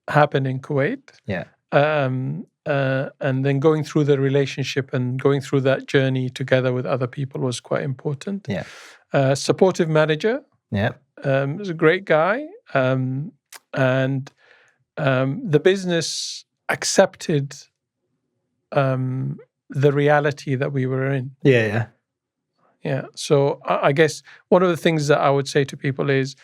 happened in Kuwait. Yeah. And then going through the relationship and going through that journey together with other people was quite important. Yeah. Supportive manager. Yeah. Was a great guy. And the business accepted the reality that we were in. Yeah. Yeah. So I guess one of the things that I would say to people is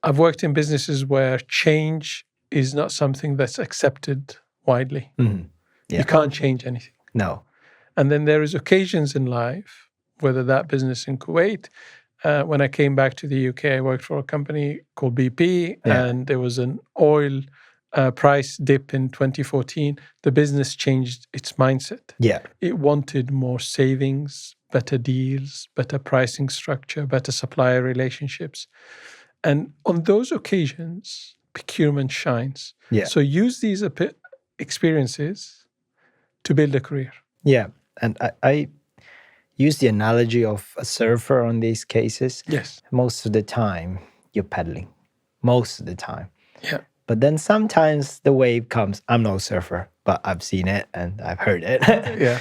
I've worked in businesses where change is not something that's accepted widely. Mm-hmm. Yeah. You can't change anything. No. And then there is occasions in life, whether that business in Kuwait, when I came back to the UK, I worked for a company called BP, and there was an oil price dip in 2014. The business changed its mindset. Yeah. It wanted more savings, better deals, better pricing structure, better supplier relationships. And on those occasions, procurement shines. Yeah. So use these experiences to build a career. Yeah. And I use the analogy of a surfer on these cases. Yes. Most of the time, you're paddling. Most of the time. Yeah. But then sometimes the wave comes. I'm no surfer, but I've seen it and I've heard it. Yeah.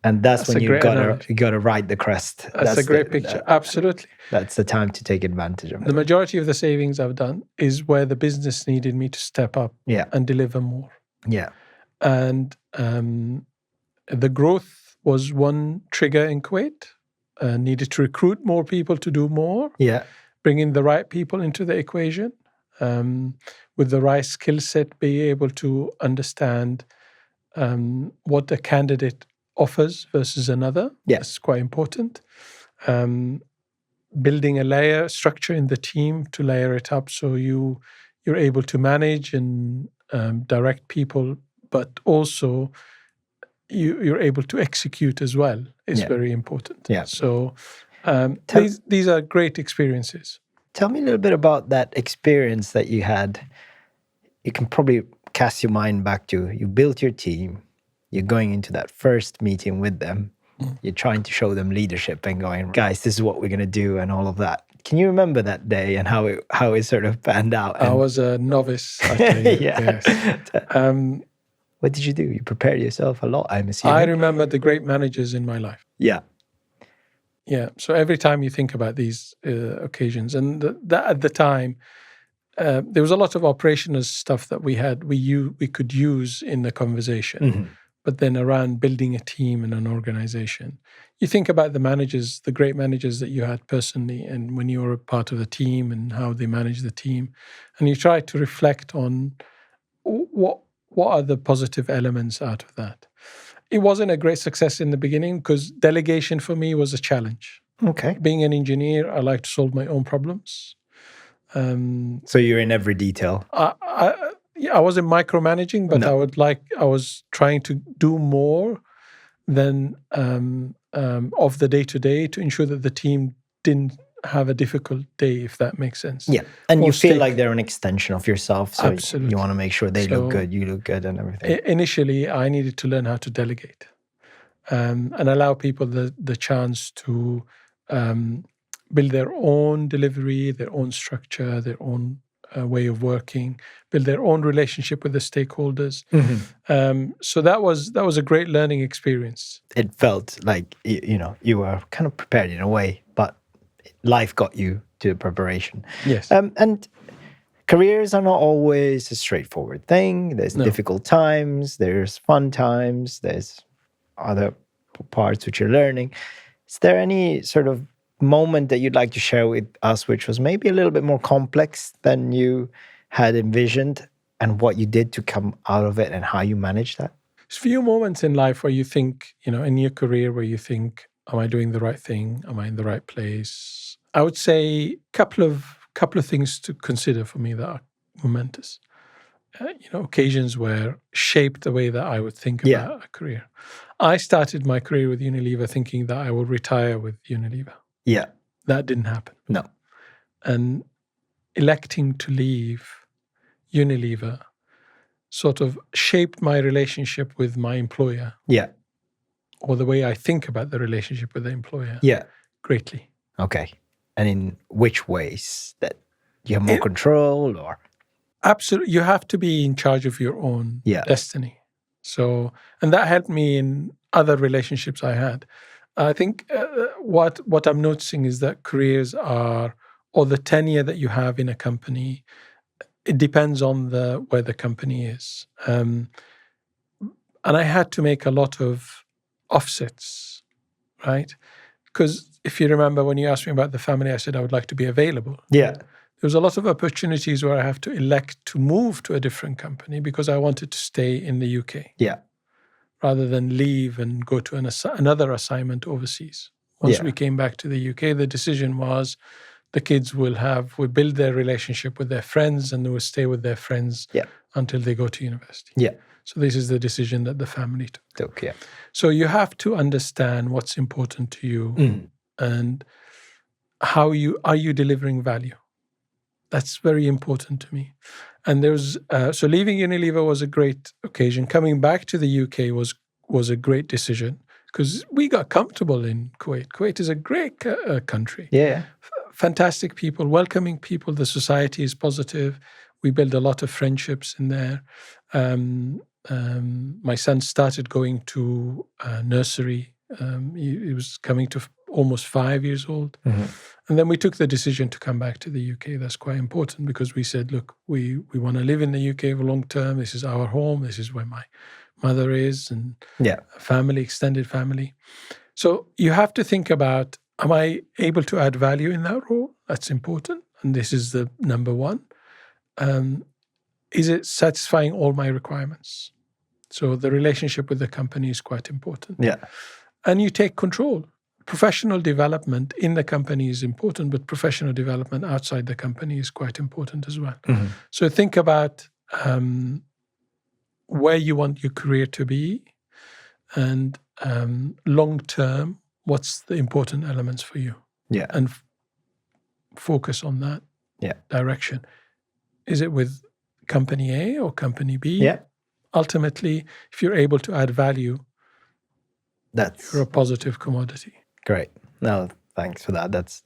And that's when you gotta ride the crest. That's a great picture. Absolutely. That's the time to take advantage of it. The majority of the savings I've done is where the business needed me to step up and deliver more. Yeah. And the growth was one trigger in Kuwait. Needed to recruit more people to do more. Yeah. Bring in the right people into the equation. With the right skill set, be able to understand what a candidate offers versus another. Yeah. That's quite important. Building a layer structure in the team to layer it up so you're able to manage and direct people, but also you're able to execute as well is very important. Yeah. So these are great experiences. Tell me a little bit about that experience that you had. You can probably cast your mind back to, you built your team, you're going into that first meeting with them, you're trying to show them leadership and going, guys, this is what we're going to do and all of that. Can you remember that day and how it sort of panned out? I was a novice, I tell you. Yes. What did you do? You prepared yourself a lot, I'm assuming. I remember the great managers in my life. Yeah. Yeah. So every time you think about these occasions, and that at the time, there was a lot of operational stuff that we could use in the conversation. Mm-hmm. But then around building a team and an organization, you think about the managers, the great managers that you had personally, and when you were a part of the team and how they manage the team, and you try to reflect on what are the positive elements out of that. It wasn't a great success in the beginning because delegation for me was a challenge. Okay. Being an engineer, I like to solve my own problems. So you're in every detail. I wasn't micromanaging, but I was trying to do more than of the day-to-day to ensure that the team didn't have a difficult day, if that makes sense. Yeah, and you feel like they're an extension of yourself, so absolutely. You want to make sure they look good, you look good and everything. Initially, I needed to learn how to delegate and allow people the chance to build their own delivery, their own structure, their own way of working, build their own relationship with the stakeholders. Mm-hmm. So that was a great learning experience. It felt like you were kind of prepared in a way, but life got you to the preparation. Yes. And careers are not always a straightforward thing. There's difficult times, there's fun times, there's other parts which you're learning. Is there any sort of moment that you'd like to share with us which was maybe a little bit more complex than you had envisioned, and what you did to come out of it and how you managed that? There's a few moments in life where you think, in your career where you think, am I doing the right thing? Am I in the right place? I would say couple of things to consider for me that are momentous. Occasions where shaped the way that I would think about a career. I started my career with Unilever thinking that I would retire with Unilever. Yeah. That didn't happen. No. and electing to leave Unilever sort of shaped my relationship with my employer. Yeah. Or the way I think about the relationship with the employer. Yeah. Greatly. Okay. And in which ways? That you have more control, or? Absolutely. You have to be in charge of your own destiny. So, and that helped me in other relationships I had. I think what I'm noticing is that careers are, or the tenure that you have in a company, it depends on where the company is. And I had to make a lot of offsets, right? Because if you remember when you asked me about the family, I said I would like to be available. Yeah. There was a lot of opportunities where I have to elect to move to a different company because I wanted to stay in the UK. Yeah. Rather than leave and go to another assignment overseas. Once we came back to the UK, the decision was the kids will build their relationship with their friends and they will stay with their friends until they go to university. Yeah. So this is the decision that the family took. Yeah. So you have to understand what's important to you and how are you delivering value. That's very important to me. And so leaving Unilever was a great occasion. Coming back to the UK was a great decision because we got comfortable in Kuwait. Kuwait is a great country. Yeah. Fantastic people, welcoming people. The society is positive. We built a lot of friendships in there. My son started going to nursery. He was coming to almost 5 years old. Mm-hmm. And then we took the decision to come back to the UK. That's quite important because we said, look, we want to live in the UK for long term. This is our home. This is where my mother is and family, extended family. So you have to think about, am I able to add value in that role? That's important. And this is the number one. Is it satisfying all my requirements? So the relationship with the company is quite important. Yeah. And you take control. Professional development in the company is important, but professional development outside the company is quite important as well. Mm-hmm. So think about where you want your career to be and long term, what's the important elements for you? Yeah. And focus on that direction. Is it with company A or company B? Yeah. Ultimately, if you're able to add value, you're a positive commodity. Great. No, thanks for that. That's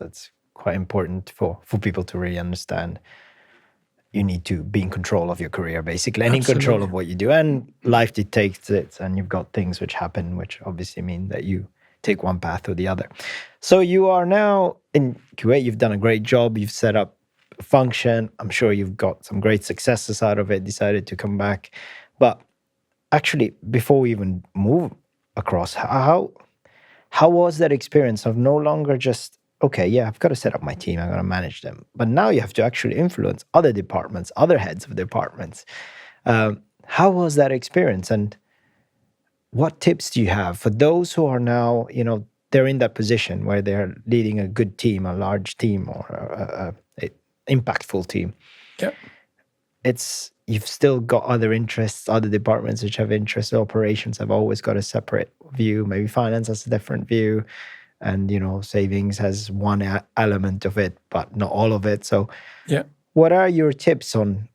quite important for people to really understand. You need to be in control of your career, basically, and in control of what you do. And life dictates it, and you've got things which happen, which obviously mean that you take one path or the other. So you are now in Kuwait. You've done a great job. You've set up a function. I'm sure you've got some great successes out of it, decided to come back. But actually, before we even move across, how was that experience of no longer just, okay, yeah, I've got to set up my team, I've got to manage them. But now you have to actually influence other departments, other heads of departments. How was that experience? And what tips do you have for those who are now, they're in that position where they're leading a good team, a large team, or a impactful team? Yeah. You've still got other interests, other departments which have interests. Operations have always got a separate view. Maybe finance has a different view. And, savings has one element of it, but not all of it. So what are your tips on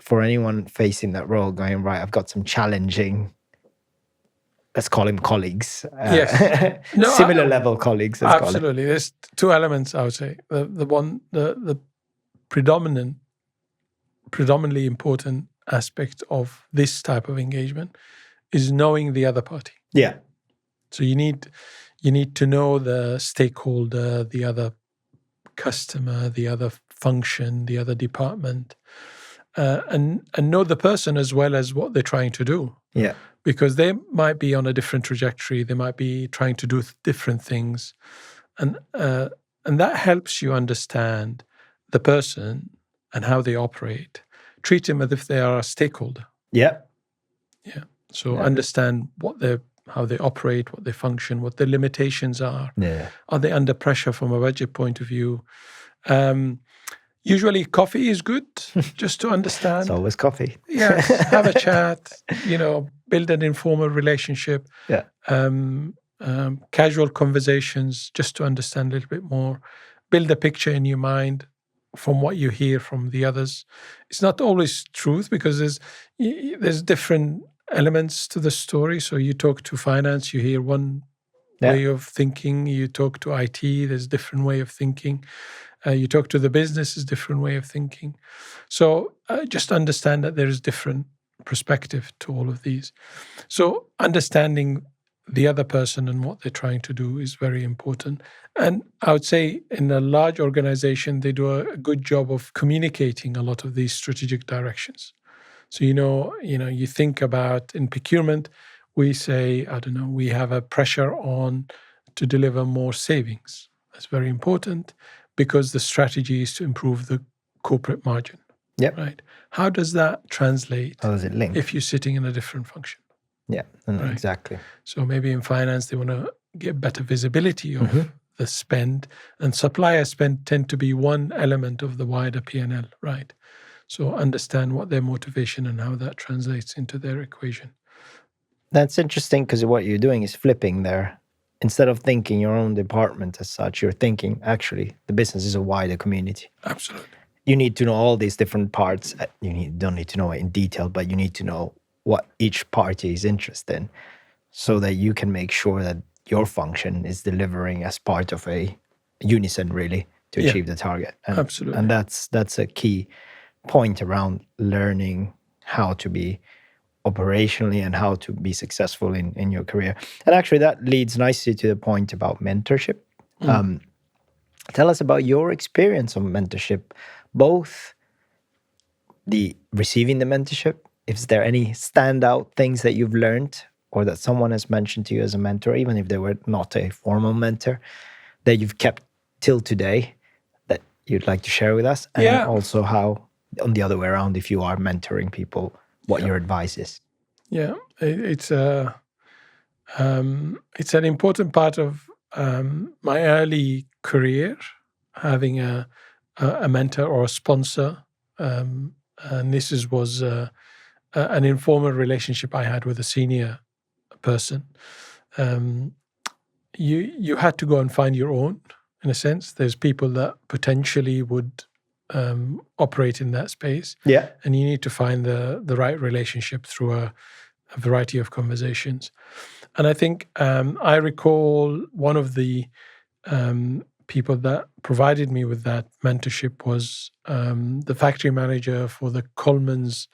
for anyone facing that role going, right, I've got some challenging, let's call them colleagues. Similar level colleagues. Absolutely. There's two elements, I would say. The predominantly important aspect of this type of engagement is knowing the other party. Yeah. So you need to know the stakeholder, the other customer, the other function, the other department, and know the person as well as what they're trying to do. Yeah. Because they might be on a different trajectory. They might be trying to do different things. And that helps you understand the person and how they operate. Treat them as if they are a stakeholder. Yeah. Yeah. So understand how they operate, what they function, what their limitations are. Yeah. Are they under pressure from a budget point of view? Usually coffee is good, just to understand. It's always coffee. Yes, have a chat, build an informal relationship. Yeah. Casual conversations, just to understand a little bit more. build a picture in your mind from what you hear from the others. It's not always truth because there's different elements to the story. So you talk to finance, you hear one way of thinking. You talk to IT, there's a different way of thinking. You talk to the business, is different way of thinking. So just understand that there is different perspective to all of these. So understanding the other person and what they're trying to do is very important. And I would say in a large organization, they do a good job of communicating a lot of these strategic directions. So, you think about in procurement, we say, we have a pressure on to deliver more savings. That's very important because the strategy is to improve the corporate margin. Yep. Right. How does that translate? How does it link? If you're sitting in a different function? Yeah, right. Exactly. So maybe in finance, they want to get better visibility of the spend, and supplier spend tend to be one element of the wider P&L, right? So understand what their motivation and how that translates into their equation. That's interesting because what you're doing is flipping there. Instead of thinking your own department as such, you're thinking actually the business is a wider community. Absolutely. You need to know all these different parts. Don't need to know it in detail, but you need to know what each party is interested in so that you can make sure that your function is delivering as part of a unison really to achieve the target. And, absolutely. And that's a key point around learning how to be operationally and how to be successful in your career. And actually that leads nicely to the point about mentorship. Tell us about your experience of mentorship, both the receiving the mentorship. Is there any standout things that you've learned or that someone has mentioned to you as a mentor, even if they were not a formal mentor, that you've kept till today that you'd like to share with us? And also how, on the other way around, if you are mentoring people, what your advice is? Yeah, it's an important part of my early career, having a mentor or a sponsor. And this was an informal relationship I had with a senior person. You had to go and find your own, in a sense. There's people that potentially would operate in that space. Yeah. And you need to find the right relationship through a variety of conversations. And I think I recall one of the people that provided me with that mentorship was the factory manager for the Coleman's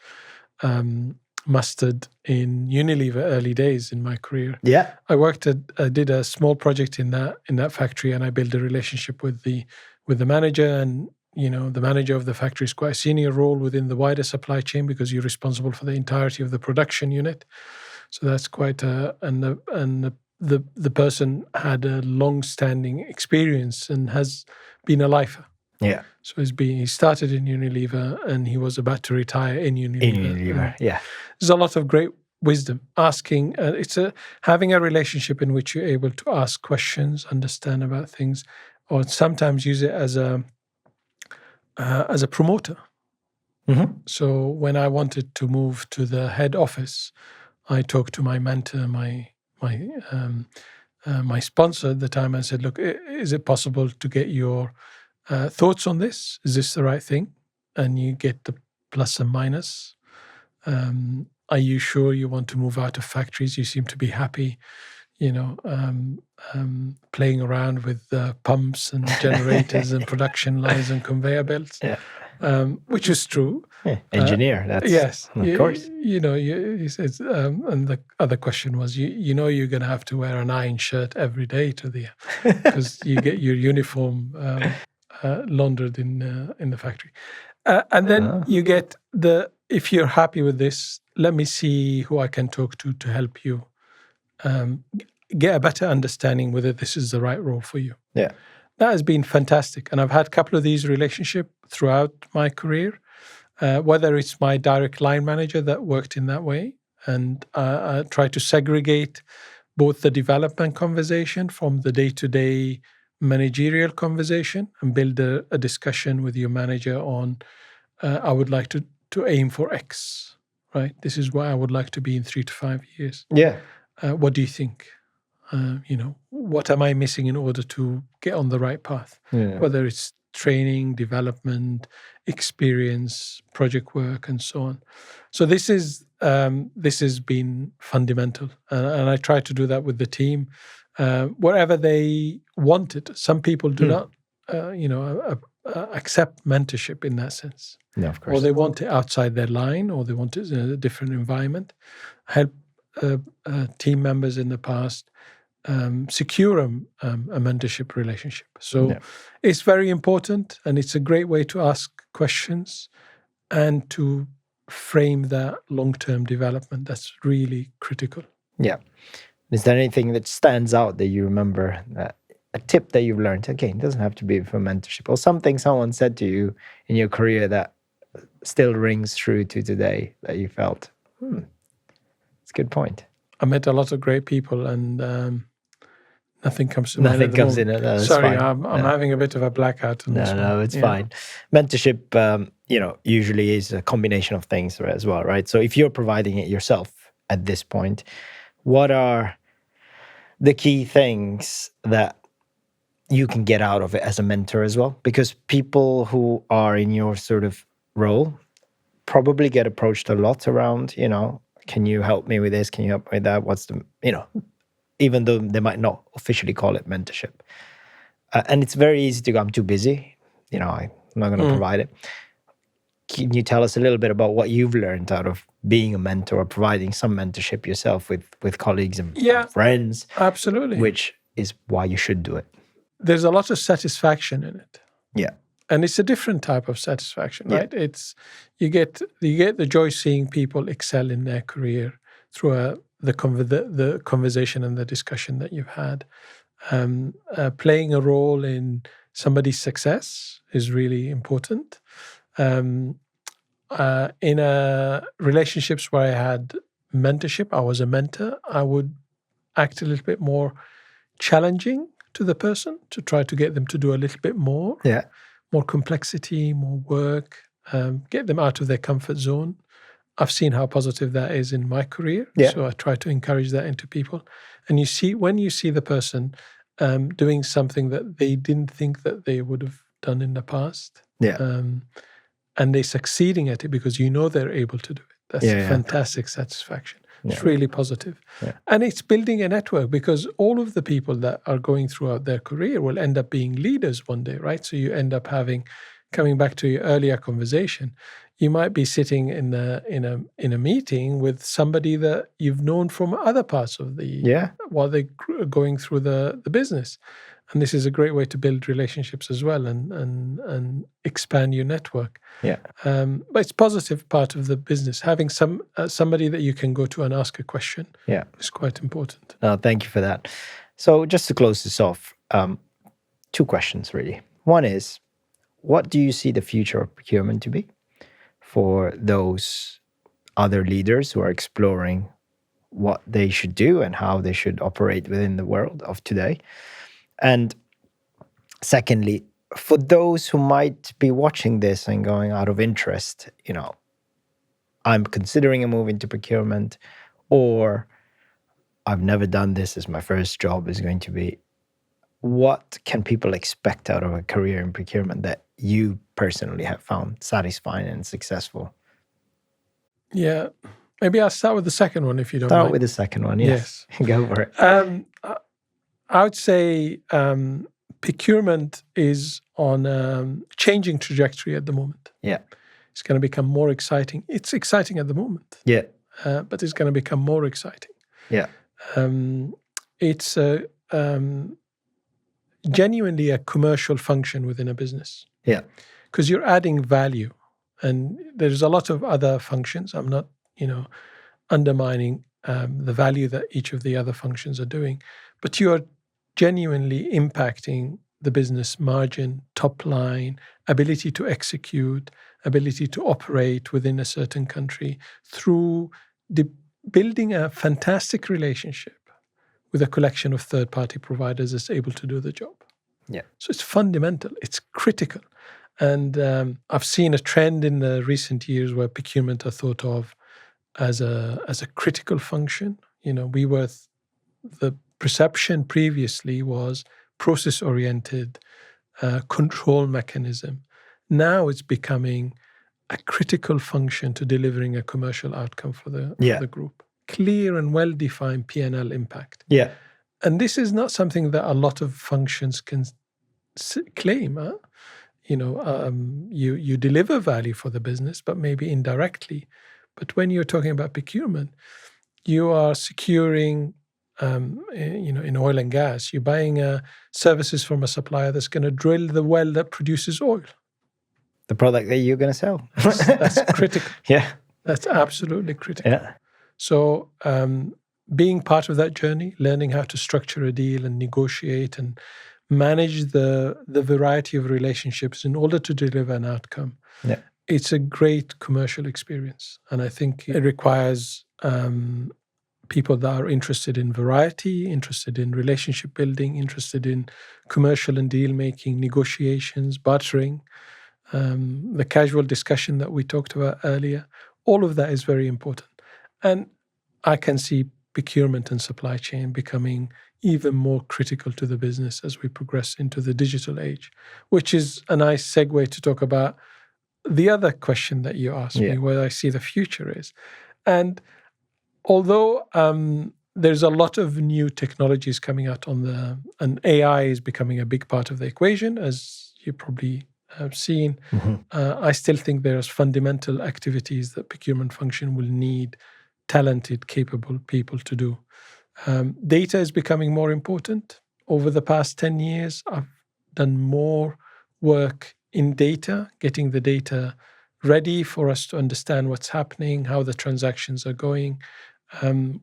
mustard in Unilever early days in my career. Yeah. I did a small project in that factory, and I built a relationship with the manager. And the manager of the factory is quite a senior role within the wider supply chain because you're responsible for the entirety of the production unit. So that's quite the person had a long-standing experience and has been a lifer. Yeah. So he started in Unilever and he was about to retire in Unilever. Yeah. There's a lot of great wisdom. Asking, having a relationship in which you're able to ask questions, understand about things, or sometimes use it as a promoter. So when I wanted to move to the head office, I talked to my mentor, my sponsor at the time, and said, "Look, is it possible to get your thoughts on this? Is this the right thing?" And you get the plus and minus. Are you sure you want to move out of factories? You seem to be happy, playing around with pumps and generators and production lines and conveyor belts, which is true. Yeah. Engineer, that's yes, of course. He says, and the other question was, you're going to have to wear an iron shirt every day because you get your uniform laundered in the factory, and then you get if you're happy with this, let me see who I can talk to help you get a better understanding whether this is the right role for you. Yeah. That has been fantastic. And I've had a couple of these relationships throughout my career, whether it's my direct line manager that worked in that way. And I try to segregate both the development conversation from the day-to-day managerial conversation and build a discussion with your manager on, I would like to aim for X, right? This is where I would like to be in 3 to 5 years. Yeah. What do you think? what am I missing in order to get on the right path? Yeah. Whether it's training, development, experience, project work, and so on. So this has been fundamental, and I try to do that with the team, wherever they want it. Some people do not, accept mentorship in that sense. No, of course. Or they want it outside their line, or they want it in a different environment. Help team members in the past secure a mentorship relationship. So it's very important, and it's a great way to ask questions and to frame that long-term development. That's really critical. Yeah. Is there anything that stands out that you remember, a tip that you've learned? Again, it doesn't have to be for mentorship, or something someone said to you in your career that still rings true to today, that you felt, it's a good point. I met a lot of great people, and nothing comes to mind. Nothing comes in. No, Sorry, I'm having a bit of a blackout on this one. No, it's fine. Mentorship, usually is a combination of things as well, right? So if you're providing it yourself at this point, what are the key things that you can get out of it as a mentor as well? Because people who are in your sort of role probably get approached a lot around, can you help me with this? Can you help me with that? What's the, even though they might not officially call it mentorship. And it's very easy to go, I'm too busy. I'm not going to provide it. Can you tell us a little bit about what you've learned out of being a mentor or providing some mentorship yourself with colleagues and friends? Absolutely. Which is why you should do it. There's a lot of satisfaction in it. Yeah. And it's a different type of satisfaction, right? It's you get the joy seeing people excel in their career through the conversation and the discussion that you've had. Playing a role in somebody's success is really important. In relationships where I had mentorship, I was a mentor, I would act a little bit more challenging to the person to try to get them to do a little bit more. Yeah. More complexity, more work, get them out of their comfort zone. I've seen how positive that is in my career. Yeah. So I try to encourage that into people. And when you see the person doing something that they didn't think that they would have done in the past, and they're succeeding at it because they're able to do it. That's fantastic satisfaction. It's really positive. Yeah. And it's building a network, because all of the people that are going throughout their career will end up being leaders one day, right? So you end up coming back to your earlier conversation, you might be sitting in a meeting with somebody that you've known from other parts of while they're going through the business. And this is a great way to build relationships as well and expand your network. Yeah. But it's positive part of the business. Having somebody that you can go to and ask a question is quite important. No, thank you for that. So just to close this off, 2 questions really. One is, what do you see the future of procurement to be for those other leaders who are exploring what they should do and how they should operate within the world of today? And secondly, for those who might be watching this and going out of interest, I'm considering a move into procurement, or I've never done this as my first job is going to be, what can people expect out of a career in procurement that you personally have found satisfying and successful? Yeah, maybe I'll start with the second one if you don't mind. Start with the second one, yes. Go for it. I would say procurement is on a changing trajectory at the moment. Yeah. It's going to become more exciting. It's exciting at the moment. Yeah. But it's going to become more exciting. Yeah. It's genuinely a commercial function within a business. Yeah. Because you're adding value. And there's a lot of other functions. I'm not, undermining the value that each of the other functions are doing. But you are genuinely impacting the business margin, top line, ability to execute, ability to operate within a certain country through building a fantastic relationship with a collection of third-party providers that's able to do the job. Yeah. So it's fundamental. It's critical. And I've seen a trend in the recent years where procurement are thought of as a critical function. We were the perception previously was process-oriented, control mechanism. Now it's becoming a critical function to delivering a commercial outcome for the group. Clear and well-defined P&L impact. Yeah. And this is not something that a lot of functions can claim. Huh? You deliver value for the business, but maybe indirectly. But when you're talking about procurement, you are securing, in oil and gas, you're buying services from a supplier that's going to drill the well that produces oil. The product that you're going to sell. That's critical. Yeah. That's absolutely critical. Yeah. So being part of that journey, learning how to structure a deal and negotiate and manage the variety of relationships in order to deliver an outcome, it's a great commercial experience. And I think it requires people that are interested in variety, interested in relationship building, interested in commercial and deal making, negotiations, bartering, the casual discussion that we talked about earlier. All of that is very important. And I can see procurement and supply chain becoming even more critical to the business as we progress into the digital age, which is a nice segue to talk about the other question that you asked me, where I see the future is. And although there's a lot of new technologies coming out and AI is becoming a big part of the equation, as you probably have seen, I still think there's fundamental activities that procurement function will need talented, capable people to do. Data is becoming more important. Over the past 10 years, I've done more work in data, getting the data ready for us to understand what's happening, how the transactions are going,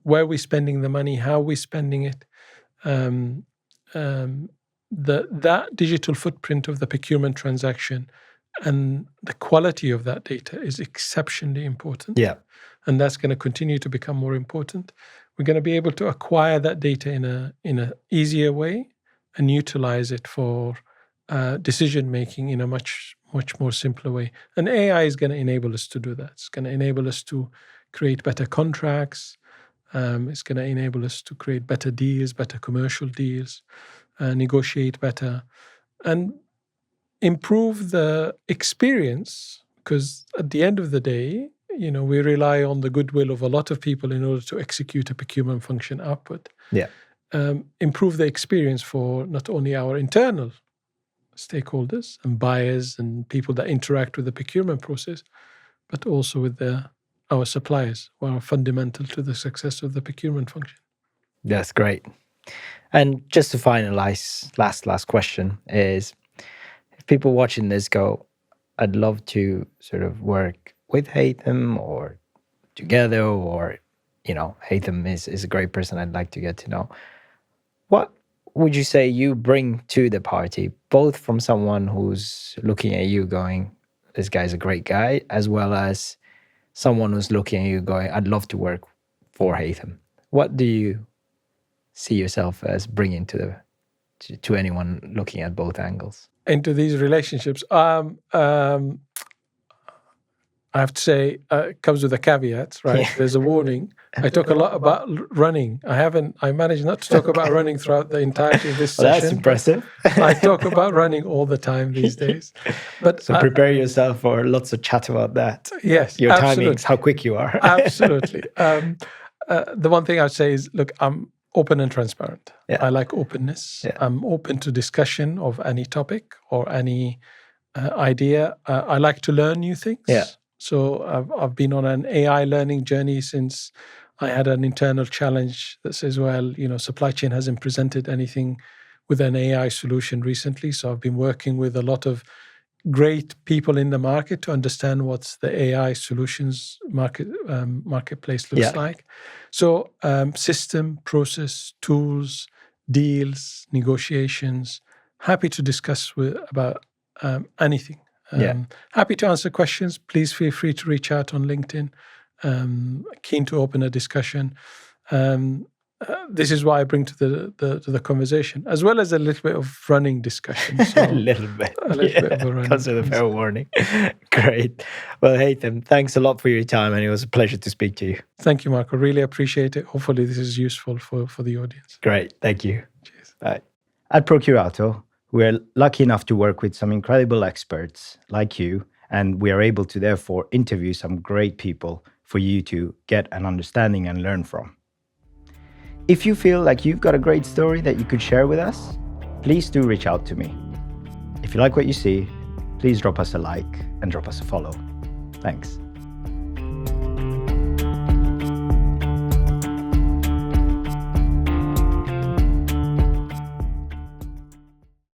where we're spending the money, how we're spending it. That digital footprint of the procurement transaction and the quality of that data is exceptionally important. Yeah. And that's going to continue to become more important. We're going to be able to acquire that data in a easier way and utilize it for decision making in a much more simpler way. And AI is going to enable us to do that. It's going to enable us to create better contracts. It's going to enable us to create better deals, better commercial deals, negotiate better, and improve the experience. Because at the end of the day, we rely on the goodwill of a lot of people in order to execute a procurement function output. Yeah. Improve the experience for not only our internal stakeholders and buyers and people that interact with the procurement process, but also with our suppliers, who are fundamental to the success of the procurement function. That's great. And just to finalize, last question is, if people watching this go, I'd love to sort of work with Haitham or together, or, Haitham is a great person I'd like to get to know. What would you say you bring to the party, both from someone who's looking at you going, this guy's a great guy, as well as someone who's looking at you going, I'd love to work for Haitham? What do you see yourself as bringing to anyone looking at both angles? Into these relationships, I have to say, it comes with a caveat, right? Yeah. There's a warning. I talk a lot about running. I managed not to talk about running throughout the entirety of this session. That's impressive. I talk about running all the time these days. But so prepare yourself for lots of chat about that. Yes, your timings, how quick you are. Absolutely. The one thing I would say is, look, I'm open and transparent. Yeah. I like openness. Yeah. I'm open to discussion of any topic or any idea. I like to learn new things. Yeah. So I've been on an AI learning journey since I had an internal challenge that says, supply chain hasn't presented anything with an AI solution recently. So I've been working with a lot of great people in the market to understand what's the AI solutions marketplace looks like. So system, process, tools, deals, negotiations, happy to discuss about anything. Happy to answer questions. Please feel free to reach out on LinkedIn. Keen to open a discussion. this is why I bring to the conversation, as well as a little bit of running discussion. So a little bit. A little bit of a running. Comes with a fair warning. Great. Well, Haitham, thanks a lot for your time, and it was a pleasure to speak to you. Thank you, Marco. Really appreciate it. Hopefully this is useful for the audience. Great. Thank you. Cheers. Bye. At Procurato, we're lucky enough to work with some incredible experts like you, and we are able to therefore interview some great people for you to get an understanding and learn from. If you feel like you've got a great story that you could share with us, please do reach out to me. If you like what you see, please drop us a like and drop us a follow. Thanks.